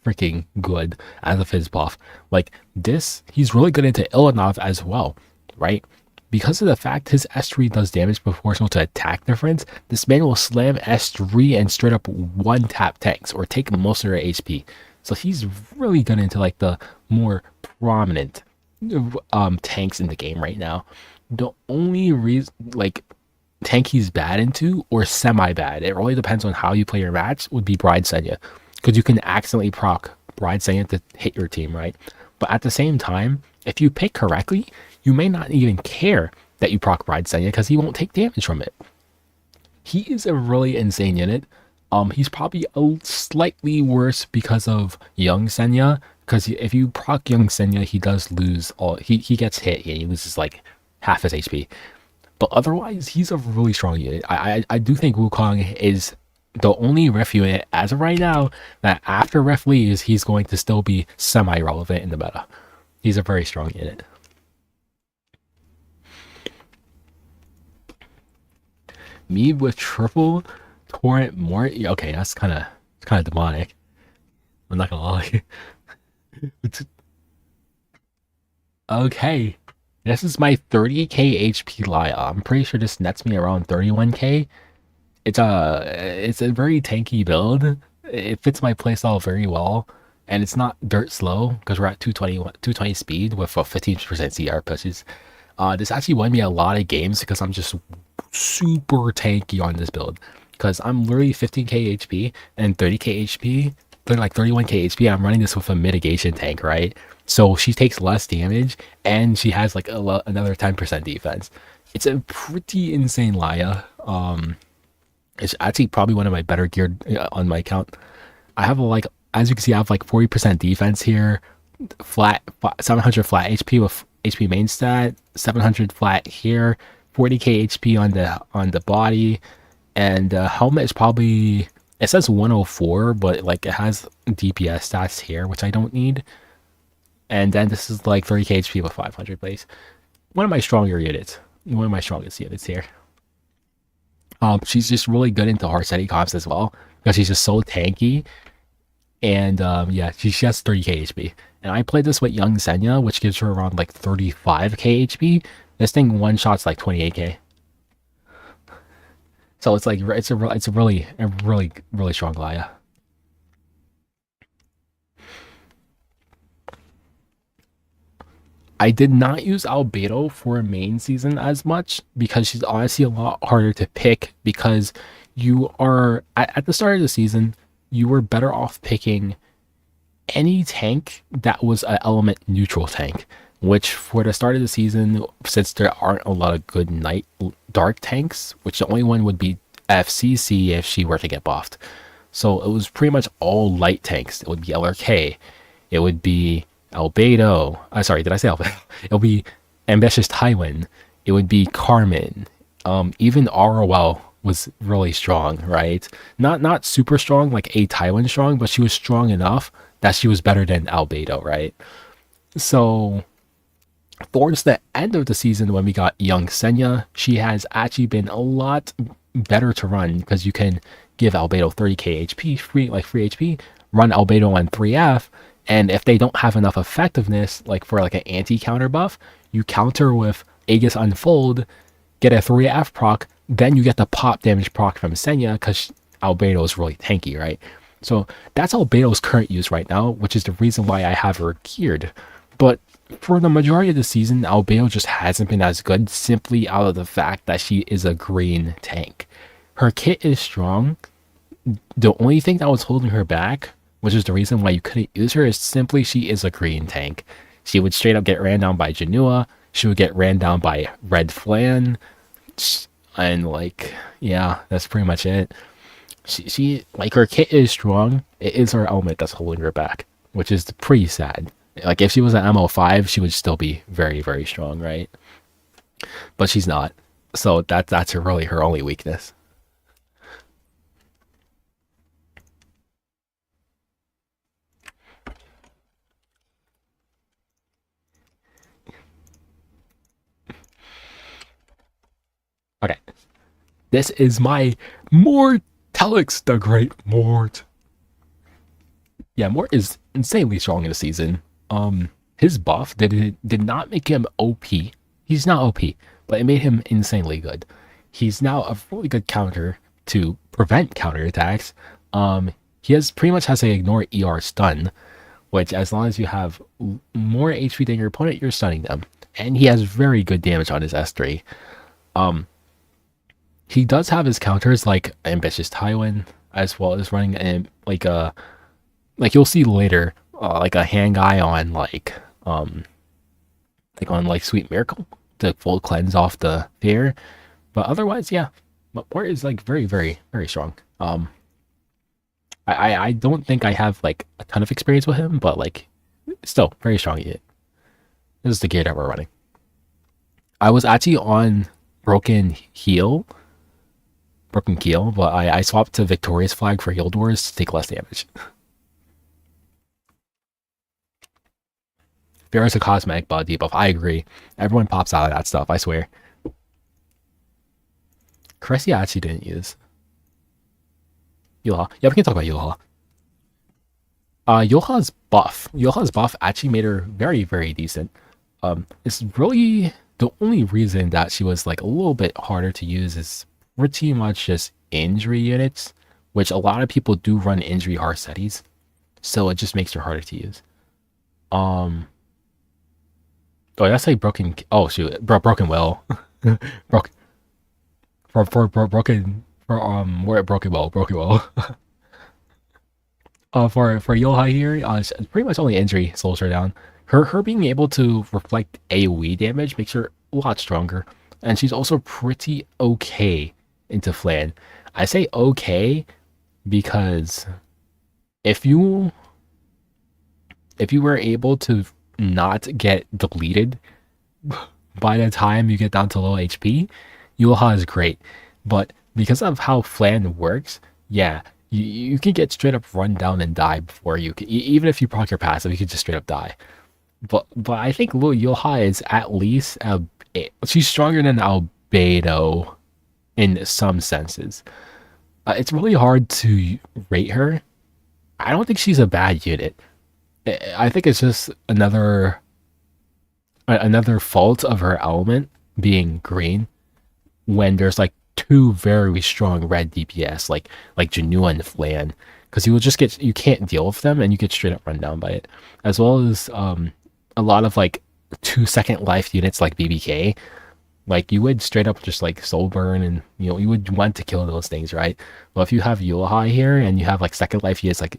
freaking good as a fizz buff. Like this, he's really good into Ilanov as well, right? Because of the fact his S3 does damage proportional to attack difference, this man will slam S3 and straight up one tap tanks or take most of their HP. So he's really good into like the more prominent tanks in the game right now. The only reason like tank he's bad into or semi bad, it really depends on how you play your match, would be Bride Senya. Because you can accidentally proc Bride Senya to hit your team, right? But at the same time, if you pick correctly, you may not even care that you proc Bride Senya because he won't take damage from it. He is a really insane unit. He's probably a slightly worse because of young Senya because if you proc Young Senya, he does lose all. He gets hit and he loses like half his HP. But otherwise, he's a really strong unit. I do think Wukong is the only ref unit as of right now that after ref leaves, he's going to still be semi-relevant in the meta. He's a very strong unit. Me with triple torrent more. Okay, that's kind of demonic. I'm not gonna lie. Okay, this is my 30k HP Laya. I'm pretty sure this nets me around 31k. It's a very tanky build. It fits my playstyle very well, and it's not dirt slow because we're at 220 speed with a 15% CR pushes. This actually won me a lot of games because I'm just super tanky on this build. Because I'm literally 15k HP and 30k HP, like 31k HP. I'm running this with a mitigation tank, right? So she takes less damage and she has like another 10% defense. It's a pretty insane Laya. It's actually probably one of my better geared on my account. I have like, as you can see, I have like 40% defense here, flat 700 flat HP with HP main stat, 700 flat here, 40k HP on the body, and helmet is probably, it says 104, but like it has DPS stats here, which I don't need. And then this is like 30k HP with 500 blaze. One of my stronger units, one of my strongest units here. She's just really good into hard setting comps as well because she's just so tanky. And yeah, she has 30k HP. And I played this with Young Senya, which gives her around like 35k HP. This thing one shots like 28k. So it's like it's a really strong Laya. I did not use Albedo for main season as much because she's honestly a lot harder to pick because you are at the start of the season, you were better off picking any tank that was an element neutral tank, which for the start of the season, since there aren't a lot of good night dark tanks, which the only one would be FCC if she were to get buffed. So it was pretty much all light tanks. It would be LRK, it would be Albedo. Sorry, did I say Albedo? It would be Ambitious Tywin. It would be Carmen. Even ROL was really strong, right? Not super strong like a Tywin strong, but she was strong enough that she was better than Albedo, right? So towards the end of the season when we got Young Senya, she has actually been a lot better to run because you can give Albedo 30k HP, free HP, run Albedo on 3F, and if they don't have enough effectiveness, like for like an anti-counter buff, you counter with Aegis Unfold, get a 3F proc, then you get the pop damage proc from Senya because Albedo is really tanky, right? So that's Albedo's current use right now, which is the reason why I have her geared. But for the majority of the season, Albedo just hasn't been as good simply out of the fact that she is a green tank. Her kit is strong. The only thing that was holding her back, which is the reason why you couldn't use her, is simply she is a green tank. She would straight up get ran down by Janua. She would get ran down by Red Flan. And like, yeah, that's pretty much it. She like, her kit is strong. It is her element that's holding her back, which is pretty sad. Like if she was an MO5, she would still be very, very strong, right? But she's not. So that's really her only weakness. Okay. This is my Mortelix the Great Mort. Yeah, Mort is insanely strong in the season. His buff did not make him OP. He's not OP, but it made him insanely good. He's now a really good counter to prevent counterattacks. He has pretty much has a ignore ER stun, which as long as you have more HP than your opponent, you're stunning them. And he has very good damage on his S3. He does have his counters like Ambitious Tywin, as well as running like you'll see later, like a hand guy on like Sweet Miracle to full cleanse off the fear. But otherwise, yeah, Mort is like very, very, very strong. I don't think I have like a ton of experience with him, but like still very strong unit. This is the gear that we're running. I was actually on broken keel, but I swapped to Victorious Flag for heal doors to take less damage. There is a cosmetic bug debuff. I agree. Everyone pops out of that stuff, I swear. Cressy actually didn't use. Yulha. Yeah, we can talk about Yulha. Yulha's buff actually made her very, very decent. It's really the only reason that she was like a little bit harder to use is pretty much just injury units, which a lot of people do run injury hard setties, so it just makes her harder to use. Oh, that's like broken. Oh shoot, broken will. broken for broken for we're at broken will. For Yohai here, it's pretty much only injury slows her down. Her being able to reflect AoE damage makes her a lot stronger, and she's also pretty okay into Flan. I say okay because if you were able to not get deleted by the time you get down to low HP, Yulha is great. But because of how Flan works, yeah, you can get straight up run down and die before you can, even if you proc your passive, you can just straight up die. But I think Yulha is at least she's stronger than Albedo in some senses. It's really hard to rate her. I don't think she's a bad unit. I think it's just another fault of her element being green when there's like two very strong red DPS like Janua and Flan, because you can't deal with them and you get straight up run down by it, as well as a lot of like 2-second life units like BBK. Like you would straight up just like soul burn, and you would want to kill those things, right? But if you have Yulha here and you have like second life units like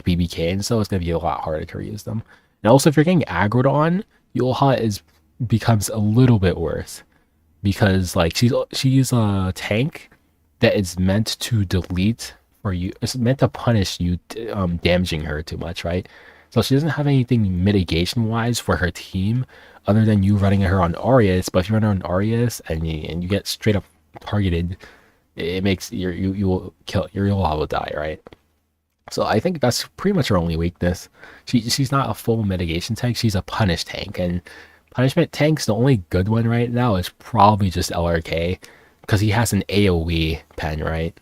BBK and so, it's gonna be a lot harder to use them. And also if you're getting aggroed on, Yulha becomes a little bit worse, because like she's a tank that is meant to delete for you. It's meant to punish you damaging her too much, right? So she doesn't have anything mitigation wise for her team other than you running her on Arius. But if you run her on Arius and you get straight up targeted, it makes you will kill, you'll all die, right? So I think that's pretty much her only weakness. She's not a full mitigation tank. She's a punish tank, and punishment tanks, the only good one right now is probably just LRK, because he has an AoE pen, right?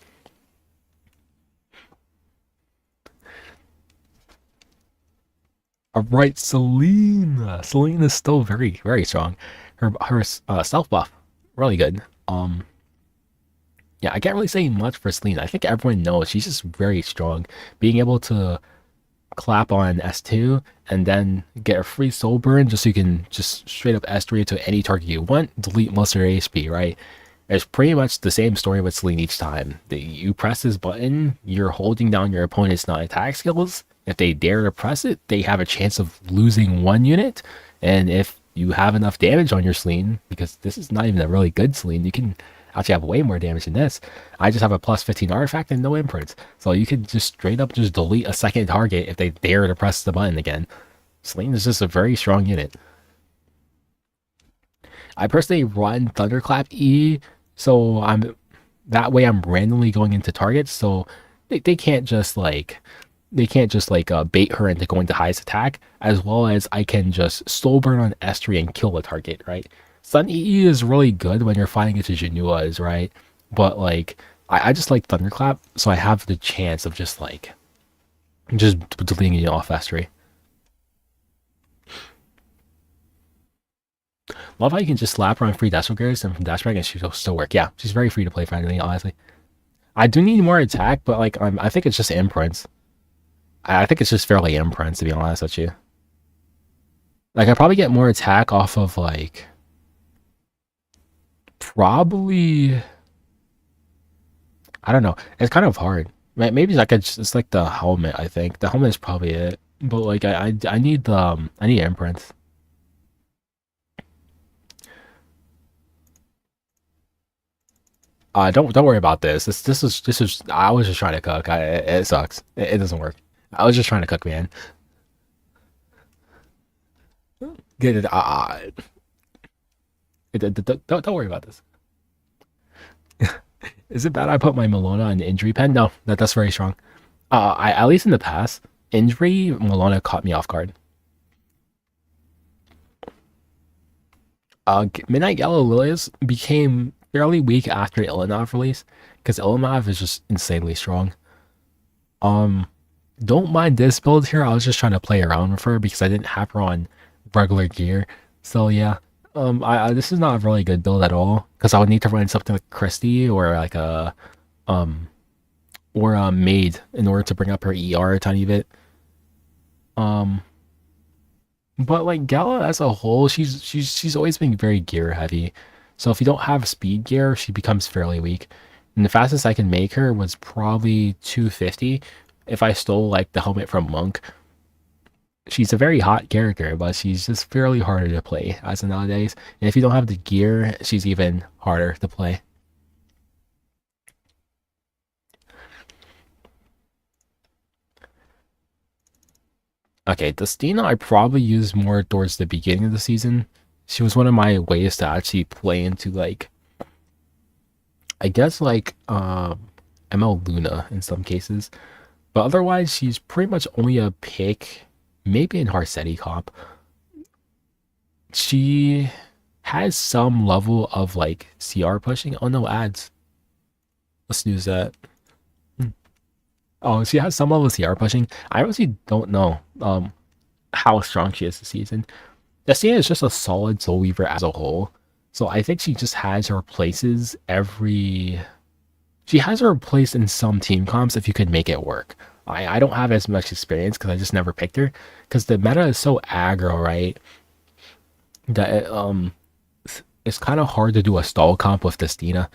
All right, Selene. Selene is still very, very strong. Her self buff, really good. Yeah, I can't really say much for Selene. I think everyone knows she's just very strong. Being able to clap on S2 and then get a free soul burn just so you can just straight up S3 to any target you want, delete most of your HP, right? It's pretty much the same story with Selene each time. You press this button, you're holding down your opponent's non-attack skills. If they dare to press it, they have a chance of losing one unit. And if you have enough damage on your Selene, because this is not even a really good Selene, you can actually have way more damage than this. I just have a plus 15 artifact and no imprints. So you can just straight up just delete a second target if they dare to press the button again. Selene is just a very strong unit. I personally run Thunderclap E, so that way I'm randomly going into targets, so they can't just like bait her into going to highest attack, as well as I can just soul burn on S3 and kill the target, right? Sun EE is really good when you're fighting into Januas, right? But like I just like Thunderclap, so I have the chance of just deleting it off S3. Love how you can just slap her on free Destro Gears and from Dashback and she'll still work. Yeah, she's very free to play friendly, honestly. I do need more attack, but like I think it's just imprints. I think it's just fairly imprints, to be honest with you. Like I probably get more attack off of like probably, I don't know. It's kind of hard. Maybe like it's like the helmet. I think the helmet is probably it. But like I need I need imprints. Don't worry about this. This is I was just trying to cook. It sucks. It doesn't work. I was just trying to cook, man. Get it. Don't worry about this. Is it bad I put my Malona in injury pen? No, that's very strong. I at least in the past, injury Malona caught me off guard. Midnight Yellow Lilies became fairly weak after Ilanov release because Ilanov is just insanely strong. Um, don't mind this build here. I was just trying to play around with her because I didn't have her on regular gear. So yeah, I this is not a really good build at all because I would need to run something like Christie or like um a maid in order to bring up her ER a tiny bit. Um, but like Gala as a whole, she's always been very gear heavy. So if you don't have speed gear, she becomes fairly weak. And the fastest I can make her was probably 250 if I stole like the helmet from Monk. She's a very hot character, but she's just fairly harder to play as of nowadays. And if you don't have the gear, she's even harder to play. Okay, Destina I probably used more towards the beginning of the season. She was one of my ways to actually play into like I guess like ML Luna in some cases. But otherwise she's pretty much only a pick, maybe in Harsetti comp. She has some level of like CR pushing. Oh no, ads. Let's use that. Oh, she has some level of CR pushing. I honestly don't know how strong she is this season. Destina is just a solid Soul Weaver as a whole. So I think she just has her places every. She has her place in some team comps if you could make it work. I don't have as much experience because I just never picked her. Because the meta is so aggro, right? That it's kind of hard to do a stall comp with Destina.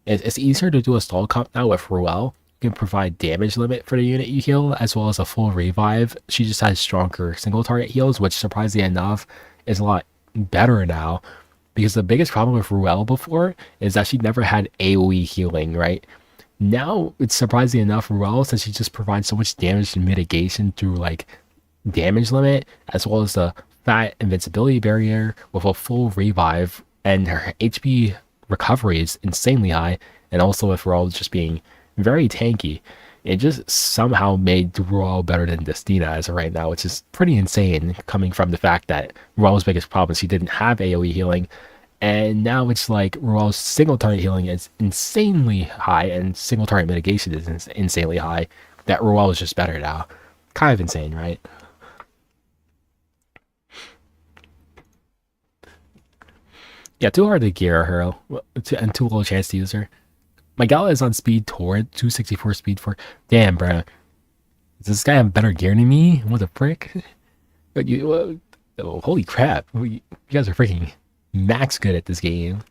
It's easier to do a stall comp now with Ruel. You can provide damage limit for the unit you heal, as well as a full revive. She just has stronger single target heals, which surprisingly enough is a lot better now. Because the biggest problem with Ruel before is that she never had AoE healing, right? Now it's surprisingly enough, Ruel, since she just provides so much damage and mitigation through like damage limit, as well as the fat invincibility barrier with a full revive, and her HP recovery is insanely high, and also with Ruel just being very tanky. It just somehow made Ruel better than Destina as of right now, which is pretty insane coming from the fact that Ruel's biggest problem is she didn't have AoE healing. And now it's like Ruel's single target healing is insanely high and single target mitigation is insanely high. That Ruel is just better now. Kind of insane, right? Yeah, too hard to gear her and too little chance to use her. My Gala is on speed torrent, 264 speed for. Damn, bro. Does this guy have better gear than me? What the frick? Oh, holy crap. You guys are freaking max good at this game.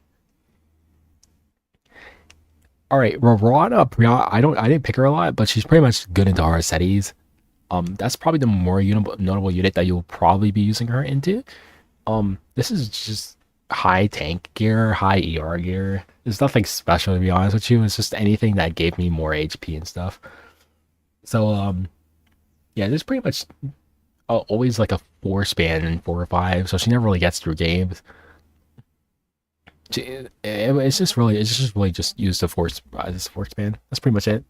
Alright, Rorana, I didn't pick her a lot, but she's pretty much good into Arsettis. That's probably the more notable unit that you'll probably be using her into. This is just high tank gear, high ER gear. There's nothing special to be honest with you. It's just anything that gave me more HP and stuff. So yeah, there's pretty much always like a 4 span and 4 or 5, so she never really gets through games. It's just really just use the 4 span. That's pretty much it.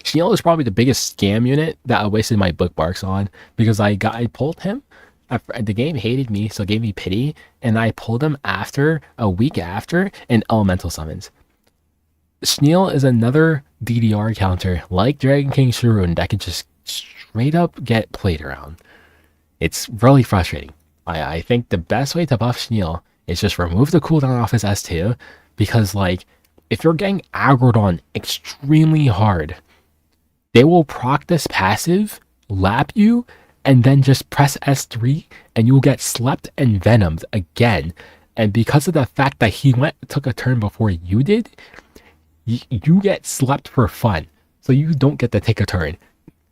Shield is probably the biggest scam unit that I wasted my bookmarks on because I pulled him. The game hated me, so it gave me pity, and I pulled him after a week after in elemental summons. Schneel is another DDR counter like Dragon King Shurun that can just straight up get played around. It's really frustrating. I think the best way to buff Schneel is just remove the cooldown off his S2 because like if you're getting aggroed on extremely hard, they will proc this passive, lap you, and then just press S3 and you'll get slept and venomed again. And because of the fact that he took a turn before you did, you get slept for fun. So you don't get to take a turn.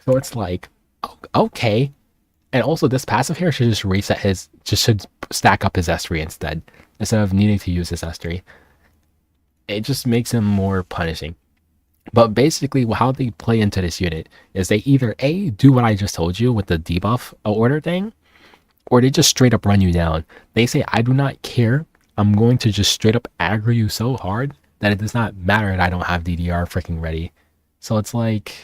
So it's like, okay. And also this passive here should just reset should stack up his S3 instead of needing to use his S3. It just makes him more punishing. But basically, how they play into this unit is they either A, do what I just told you with the debuff order thing, or they just straight up run you down. They say, I do not care. I'm going to just straight up aggro you so hard that it does not matter that I don't have DDR freaking ready. So it's like,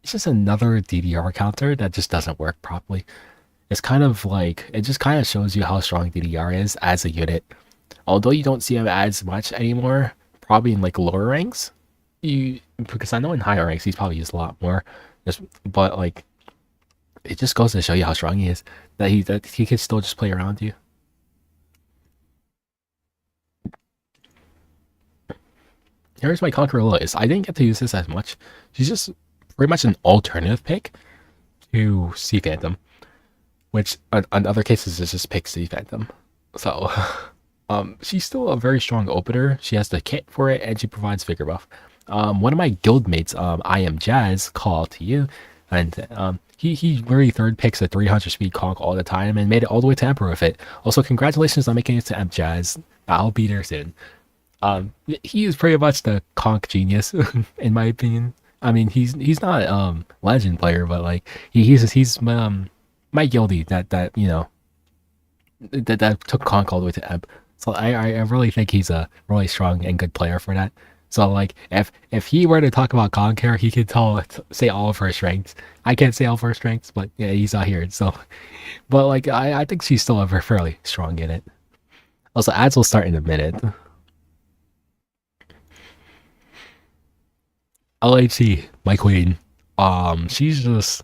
it's just another DDR counter that just doesn't work properly. It's kind of like, it just kind of shows you how strong DDR is as a unit. Although you don't see him as much anymore, probably in like lower ranks. Because I know in higher ranks he's probably used a lot more. But like, it just goes to show you how strong he is. That he can still just play around you. Here's my Conqueror Lotus. I didn't get to use this as much. She's just pretty much an alternative pick to Sea Phantom, which in other cases is just pick Sea Phantom. So, she's still a very strong opener. She has the kit for it, and she provides vigor buff. One of my guildmates, I am Jazz, call to you, and he really third picks a 300 speed conk all the time and made it all the way to Emperor with it. Also, congratulations on making it to Emp Jazz. I'll be there soon. He is pretty much the conk genius in my opinion. I mean, he's not legend player, but like he's my guildie that you know that took conk all the way to Emp. So I really think he's a really strong and good player for that. So like if he were to talk about conk here, he could say all of her strengths. I can't say all of her strengths, but yeah, he's not here. So, but like I think she's still a fairly strong in it. Also, ads will start in a minute. LHC, my queen. She's just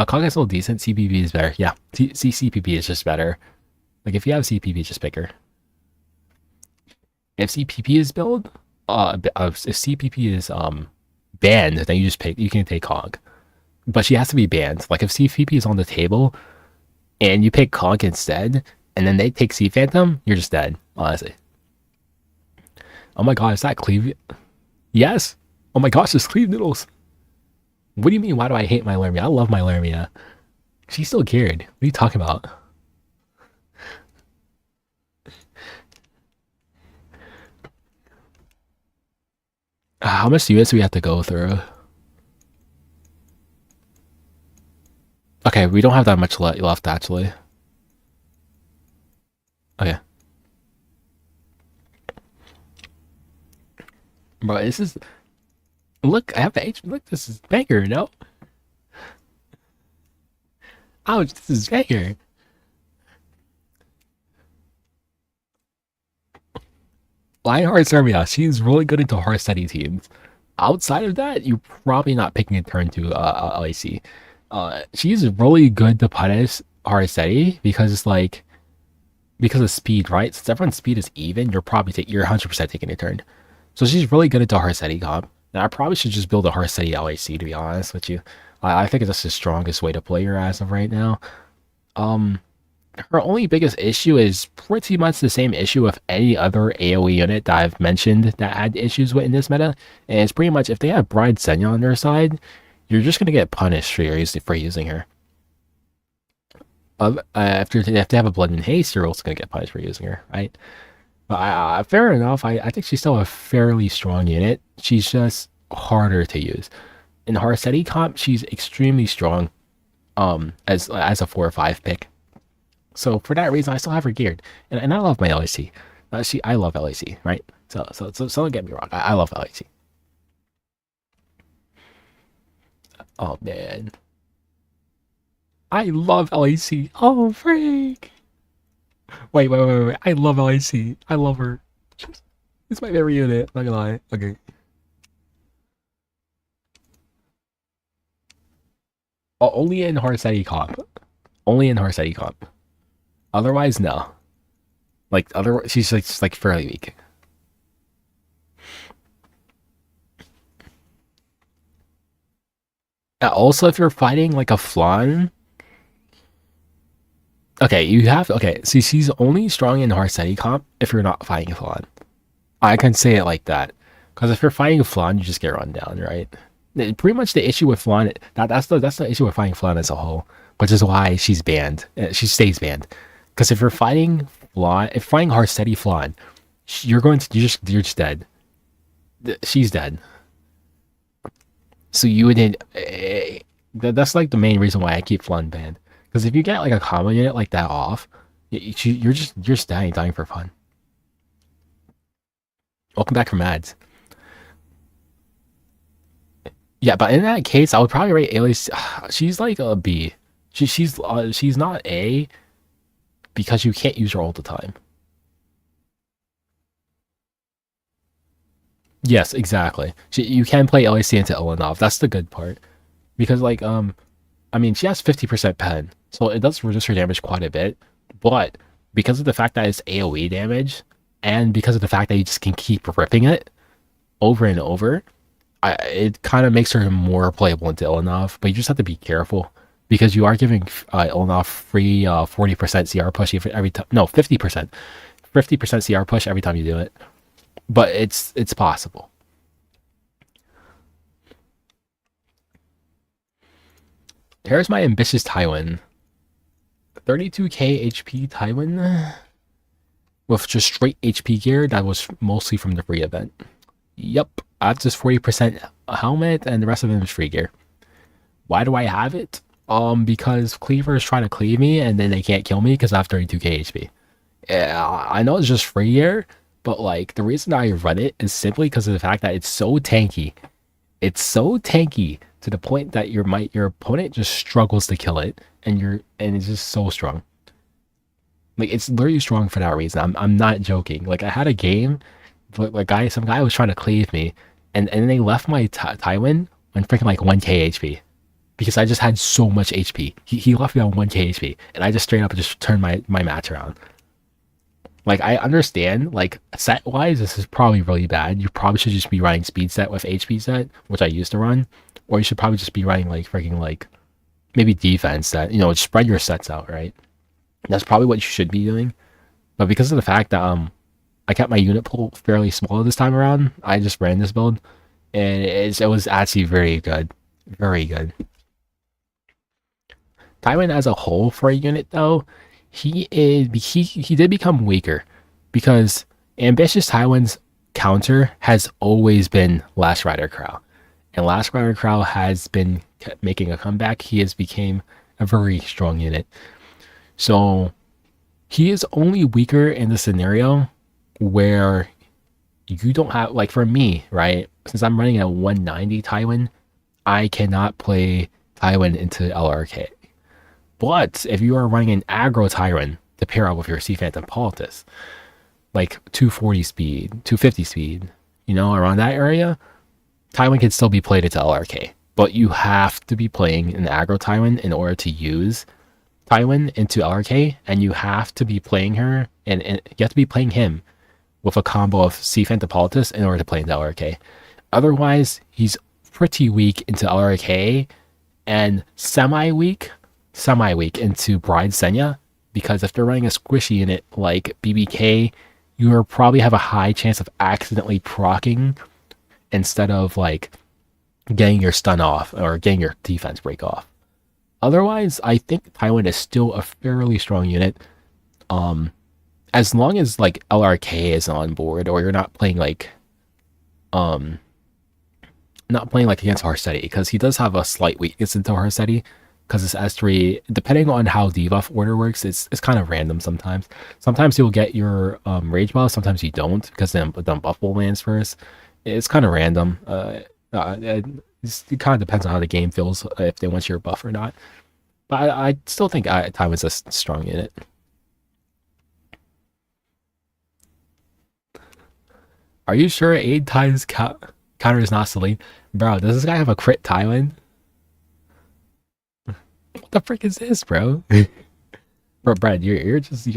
Kong is still decent. CPP is better. Yeah, CPP is just better. Like if you have CPP, just pick her. If CPP is build, if CPP is banned, then you just pick. You can take Kong, but she has to be banned. Like if CPP is on the table, and you pick Kong instead, and then they take Sea Phantom, you're just dead. Honestly. Oh my god, is that Cleve? Yes. Oh my gosh, it's Cleve Noodles. What do you mean? Why do I hate my Lermia? I love my Lermia. She's still cured. What are you talking about? How much US do we have to go through? Okay, we don't have that much left actually. Okay. Bro, this is... Look, I have the H... Look, this is banger, no? Ouch, this is banger. Lionheart's Armia, she's really good into hard steady teams. Outside of that, you're probably not picking a turn to LAC. She's really good to punish hard steady because it's like... Because of speed, right? Since everyone's speed is even, you're 100% taking a turn. So she's really good at the Harsetti comp. And I probably should just build a Harsetti LAC to be honest with you. I think that's the strongest way to play her as of right now. Her only biggest issue is pretty much the same issue with any other AoE unit that I've mentioned that had issues with in this meta. And it's pretty much if they have Bride Senya on their side, you're just gonna get punished for using her. If they have a Blood and Haste, you're also gonna get punished for using her, right? But fair enough. I think she's still a fairly strong unit. She's just harder to use. In Harsetti comp, she's extremely strong. As a 4 or 5 pick. So for that reason, I still have her geared, and I love my LAC. I love LAC, right? So don't get me wrong. I love LAC. Oh man, I love LAC. Oh freak. Wait. I love LAC. I love her. It's my favorite unit. Not gonna lie. Okay. Only in Harsetti comp. Only in Harsetti comp. Otherwise, no. Like she's like fairly weak. Also, if you're fighting like a Flan, okay, see, she's only strong in Harsetti comp if you're not fighting a Flan. I can say it like that. Because if you're fighting a Flan, you just get run down, right? Pretty much the issue with Flan, that's the issue with fighting Flan as a whole, which is why she's banned. She stays banned. Because if you're fighting Flan, if fighting Harsetti Flan, you're just dead. She's dead. So you would that's like the main reason why I keep Flun banned. Because if you get like a combo unit like that off, you're just dying for fun. Welcome back from ads. Yeah, but in that case, I would probably rate Alice. She's like a B. She's not A because you can't use her all the time. Yes, exactly. You can play LAC into Ilanov. That's the good part because I mean, she has 50% pen, so it does reduce her damage quite a bit. But because of the fact that it's AOE damage, and because of the fact that you just can keep ripping it over and over, it kind of makes her more playable into Ilanov. But you just have to be careful because you are giving Ilanov free 40% CR push every time. No, 50%, 50% CR push every time you do it. But it's possible. Here's my ambitious Tywin. 32k HP Tywin with just straight HP gear that was mostly from the free event. Yep, I have just 40% helmet and the rest of it is free gear. Why do I have it? Because cleavers try to cleave me and then they can't kill me because I have 32k HP. Yeah, I know it's just free gear, but like the reason I run it is simply because of the fact that it's so tanky. It's so tanky to the point that your opponent just struggles to kill it, and it's just so strong. Like it's literally strong for that reason. I'm not joking. Like I had a game, but some guy was trying to cleave me, and they left my Tywin on freaking like 1k HP because I just had so much HP. He left me on 1k HP, and I just straight up just turned my match around. Like I understand, like set wise, this is probably really bad. You probably should just be running speed set with HP set, which I used to run, or you should probably just be running like freaking like maybe defense set. You know, spread your sets out, right? That's probably what you should be doing. But because of the fact that I kept my unit pool fairly small this time around, I just ran this build, and it was actually very good, very good. Tywin as a whole for a unit though, he did become weaker because ambitious Tywin's counter has always been Last Rider Crow, and Last Rider Crow has been making a comeback. He has became a very strong unit, so he is only weaker in the scenario where you don't have, like for me, right? Since I'm running a 190 Tywin, I cannot play Tywin into LRK. But if you are running an aggro Tyrant to pair up with your Sea Phantom Politis, like 240 speed, 250 speed, you know, around that area, Tywin can still be played into LRK. But you have to be playing an aggro Tywin in order to use Tywin into LRK, and you have to be playing her, and you have to be playing him with a combo of Sea Phantom Politis in order to play into LRK. Otherwise, he's pretty weak into LRK and semi-weak into Bride Senya, because if they're running a squishy in it like BBK, you will probably have a high chance of accidentally proccing instead of like getting your stun off or getting your defense break off. Otherwise, I think Tywin is still a fairly strong unit. As long as like LRK is on board, or you're not playing like against Harsetti, because he does have a slight weakness into Harsetti. Because this S3, depending on how debuff order works, it's kind of random sometimes. Sometimes you'll get your rage buff, sometimes you don't, because then buff will lands first. It's kind of random. It kind of depends on how the game feels, if they want your buff or not. But I still think Tywin's a strong unit. Are you sure 8 times counter is not Celine? Bro, does this guy have a crit Tywin? What the frick is this, bro? Bro, Brad, you're this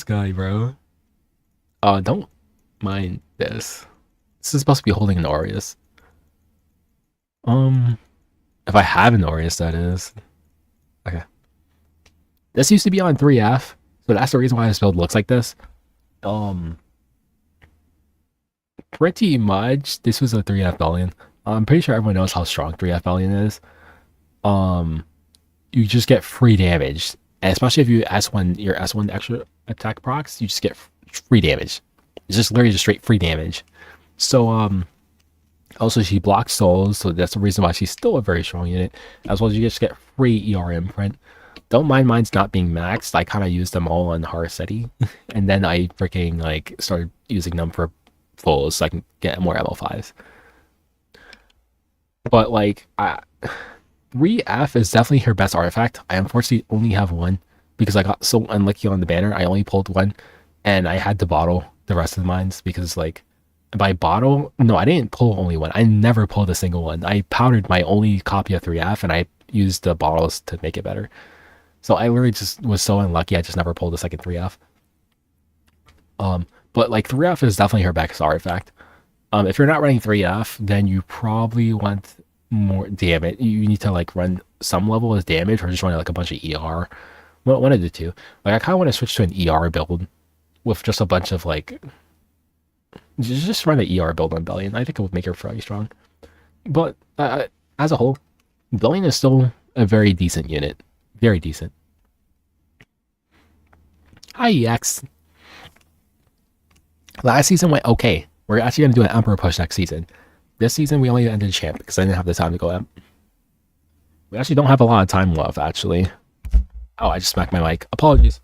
guy, bro. Don't mind this. This is supposed to be holding an Aureus. If I have an Aureus, that is. Okay. This used to be on 3F, so that's the reason why this build looks like this. Pretty much, this was a 3F Bellion. I'm pretty sure everyone knows how strong 3F Bellion is. You just get free damage, and especially if you S1 your S1 extra attack procs, you just get free damage. It's just literally just straight free damage. So also she blocks souls, so that's the reason why she's still a very strong unit. As well as you just get free ER imprint. Don't mind mine's not being maxed. I kind of used them all on Harsetti, and then I freaking like started using them for fulls so I can get more ML5s. But like, 3F is definitely her best artifact. I unfortunately only have one because I got so unlucky on the banner. I only pulled one, and I had to bottle the rest of the mines because like by bottle, no, I didn't pull only one. I never pulled a single one. I powdered my only copy of 3F, and I used the bottles to make it better. So I literally just was so unlucky. I just never pulled a second 3F. But like 3F is definitely her best artifact. If you're not running 3F, then you probably want more damage. You need to like run some level of damage or just run like a bunch of ER. One of the two. Like I kind of want to switch to an ER build with just a bunch of like just run the ER build on Bellion. I think it would make her fairly strong. But as a whole, Bellion is still a very decent unit. Very decent. Hi, EX. Last season went okay. We're actually going to do an Emperor push next season. This season, we only ended champ because I didn't have the time to go Emp. We actually don't have a lot of time left, actually. Oh, I just smacked my mic. Apologies.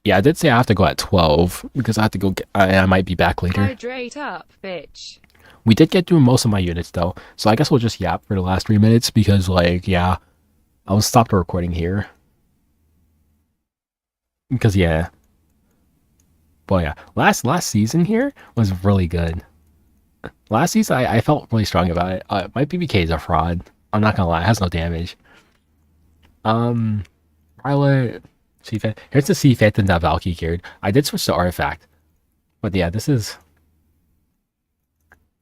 Yeah, I did say I have to go at 12 because I have to go get... I might be back later. Hydrate up, bitch. We did get through most of my units, though. So I guess we'll just yap for the last 3 minutes because, like, yeah. I'll stop the recording here. Because, yeah. But, yeah. Last season here was really good. Last season, I felt really strong about it. My BBK is a fraud. I'm not gonna lie. It has no damage. Ryla... Here's the Sea Phantom that Valky geared. I did switch to Artifact. But, yeah, this is...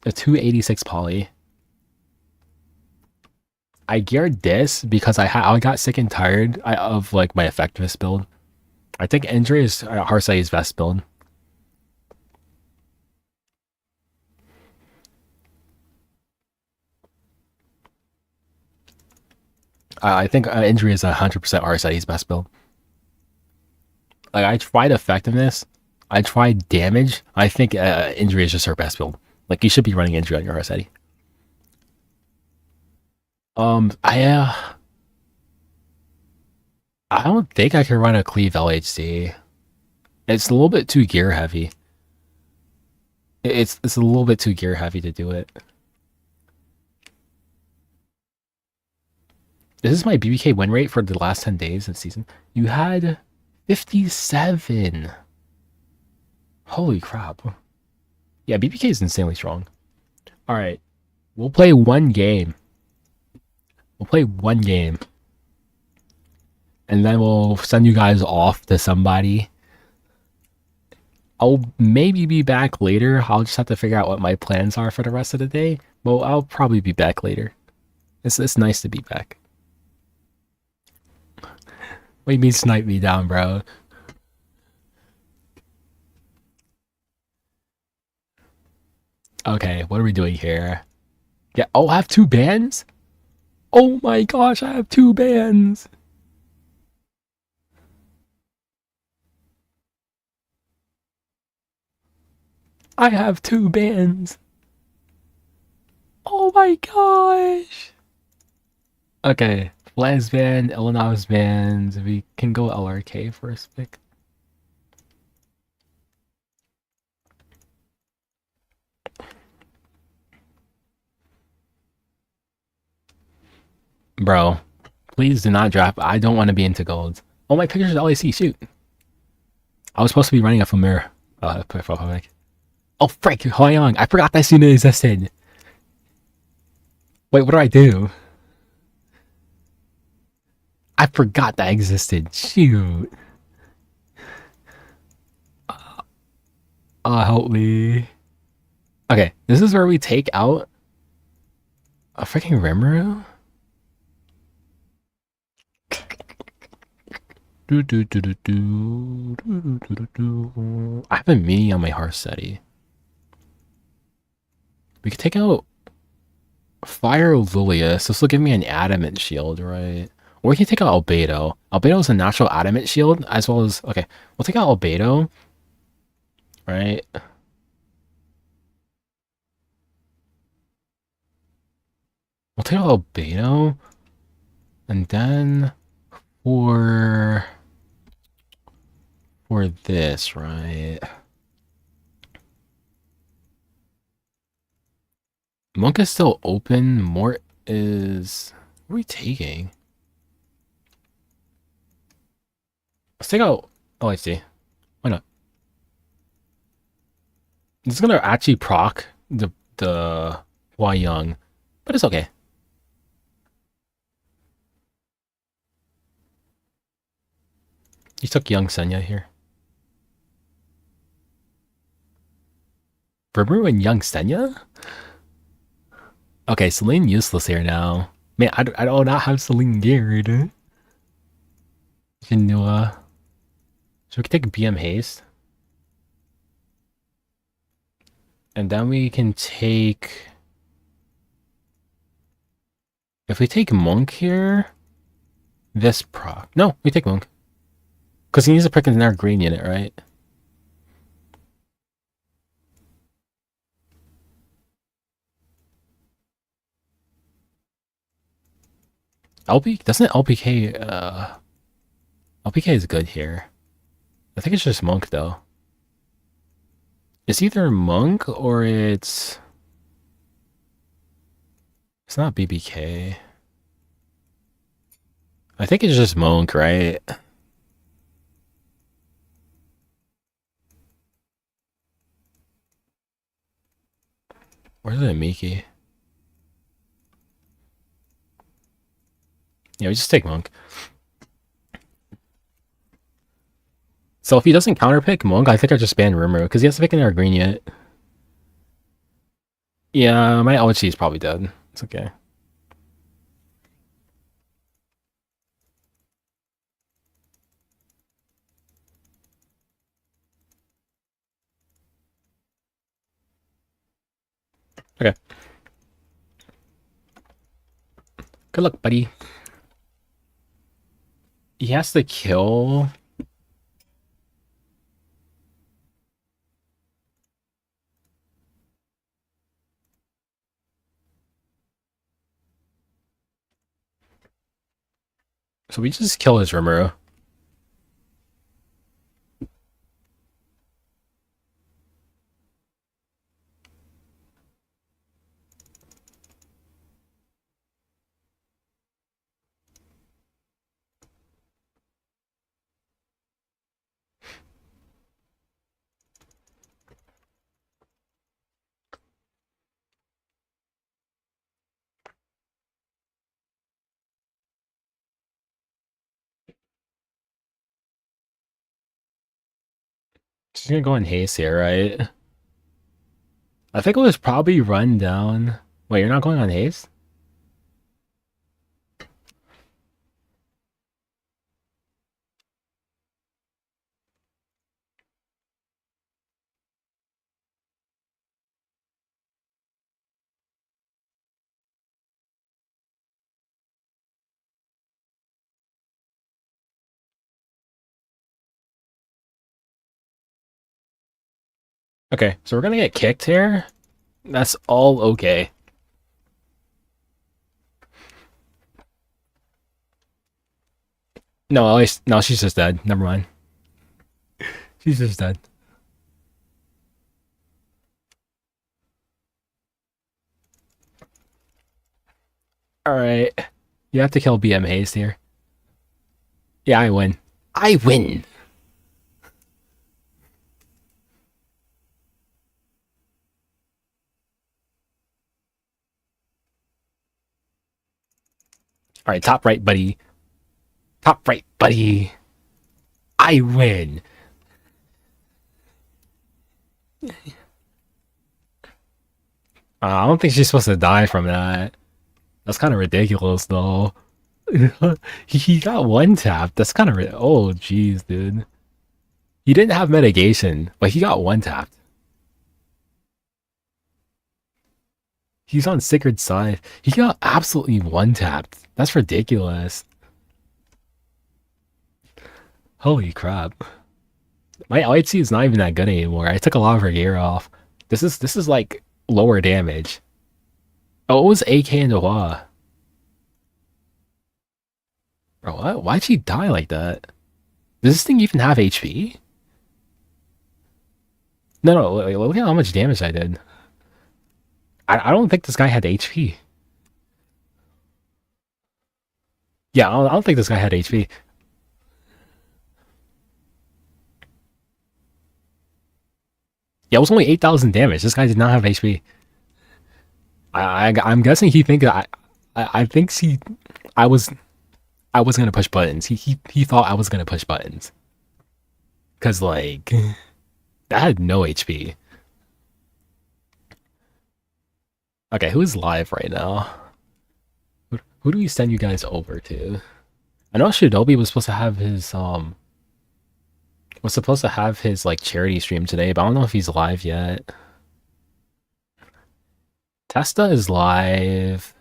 a 286 poly. I geared this because I got sick and tired of like my effectiveness build. I think Indra is Harsai's best build. I think Indra is 100% Harsai's best build. Like I tried effectiveness, I tried damage. I think Indra is just her best build. Like you should be running Indra on your Harsai. I don't think I can run a Cleave LHC. It's a little bit too gear heavy. It's a little bit too gear heavy to do it. This is my BBK win rate for the last 10 days of the season. You had 57. Holy crap. Yeah, BBK is insanely strong. Alright. We'll play one game. We'll play one game. And then we'll send you guys off to somebody. I'll maybe be back later. I'll just have to figure out what my plans are for the rest of the day. Well, I'll probably be back later. It's nice to be back. What do you mean snipe me down, bro? Okay, what are we doing here? Yeah, oh, I have 2 bands? Oh my gosh, I have 2 bands! I have 2 bands! Oh my gosh! Okay, Flash band, Illinois band, we can go LRK first pick. Bro, please do not drop. I don't want to be into golds. Oh, my picture's LAC, shoot. I was supposed to be running a Famir profile pic. Oh, frick, Hoyong, I forgot that unit existed. Wait, what do I do? I forgot that existed. Shoot. Help me. Okay, this is where we take out a freaking Rimuru. I have a mini on my Harsetti. We could take out Fire Lilius. This will give me an adamant shield, right? Or we can take out Albedo. Albedo is a natural adamant shield, as well as... Okay, we'll take out Albedo. Right? We'll take out Albedo. And then... For... For this, right? Monk is still open. Mort is... What are we taking? Let's take out... Oh, I see. Why not? It's gonna actually proc the Hua Young, but it's okay. He took Young Senya here. Vermeer and Young Senya? Okay, Celine useless here now. Man, I do not have Celine geared. Genua. So we can take BM Haste. And then we can take... If we take Monk here... This proc. No, we take Monk. Because he needs to pick another green unit, right? LP... Doesn't LPK... LPK is good here. I think it's just Monk, though. It's either Monk or it's... It's not BBK. I think it's just Monk, right? Where's the Miki? Yeah, we just take Monk. So if he doesn't counterpick Monk, I think I just ban Rimuru, because he has to pick another green yet. Yeah, my LG is probably dead. It's okay. Okay. Good luck, buddy. He has to kill... So we just kill his Rimuru. She's gonna go in haste here, right? I think it was probably run down. Wait, you're not going on haste? Okay, so we're gonna get kicked here. That's all okay. No, at least no, she's just dead. Never mind. She's just dead. Alright. You have to kill BM Haste here. Yeah, I win. I win! Alright, top right, buddy. Top right, buddy. I win! I don't think she's supposed to die from that. That's kind of ridiculous, though. He got one tap. That's kind of... Oh, jeez, dude. He didn't have mitigation, but he got one tapped. He's on Sacred Side. He got absolutely one tapped. That's ridiculous. Holy crap. My IHC is not even that good anymore. I took a lot of her gear off. This is like lower damage. Oh, it was AK and Noah. Bro, what? Why'd she die like that? Does this thing even have HP? No, no, look at how much damage I did. I don't think this guy had HP. Yeah, I don't think this guy had HP. Yeah, it was only 8,000 damage. This guy did not have HP. I'm guessing he think I think I was I was gonna push buttons. He thought I was gonna push buttons. Cause like that had no HP. Okay, who's live right now? Who do we send you guys over to? I know Shidobi was supposed to have his like charity stream today, but I don't know if he's live yet. Testa is live.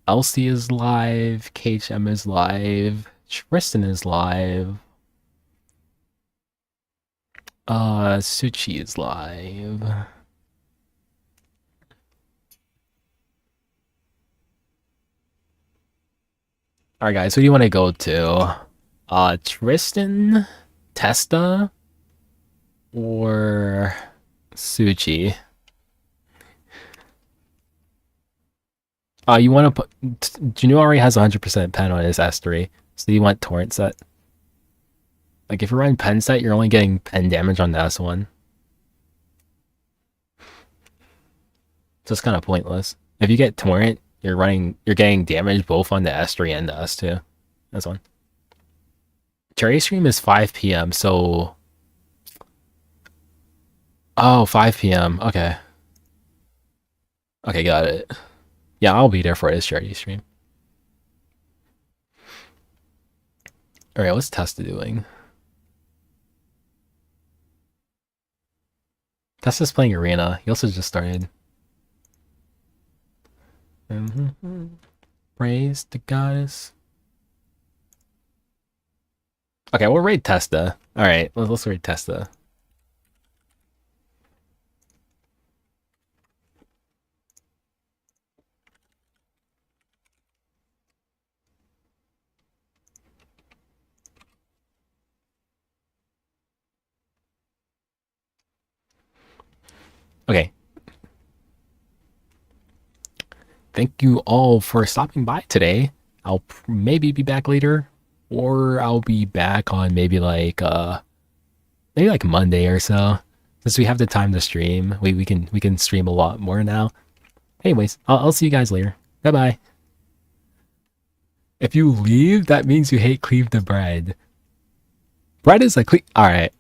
Elsie is live. KHM is live. Tristan is live. Suchi is live. Alright guys, who do you want to go to? Tristan, Testa, or Suchi? You want to put... Janu already has 100% pen on his S3, so you want torrent set. Like, if you're running pen set, you're only getting pen damage on the S1. So it's kind of pointless. If you get torrent, you're getting damage both on the S3 and the S2. That's one. Cherry stream is 5 p.m. So, oh, 5 p.m. Okay. Okay, got it. Yeah, I'll be there for his charity stream. All right, what's Testa doing? Testa's playing Arena. He also just started. Praise the goddess. Okay, we'll raid Testa. All right, let's raid Testa. Okay. Thank you all for stopping by today. I'll maybe be back later, or I'll be back on maybe like Monday or so. Since we have the time to stream, we can stream a lot more now. Anyways, I'll see you guys later. Bye bye. If you leave, that means you hate cleave the bread. Bread is a cle. All right.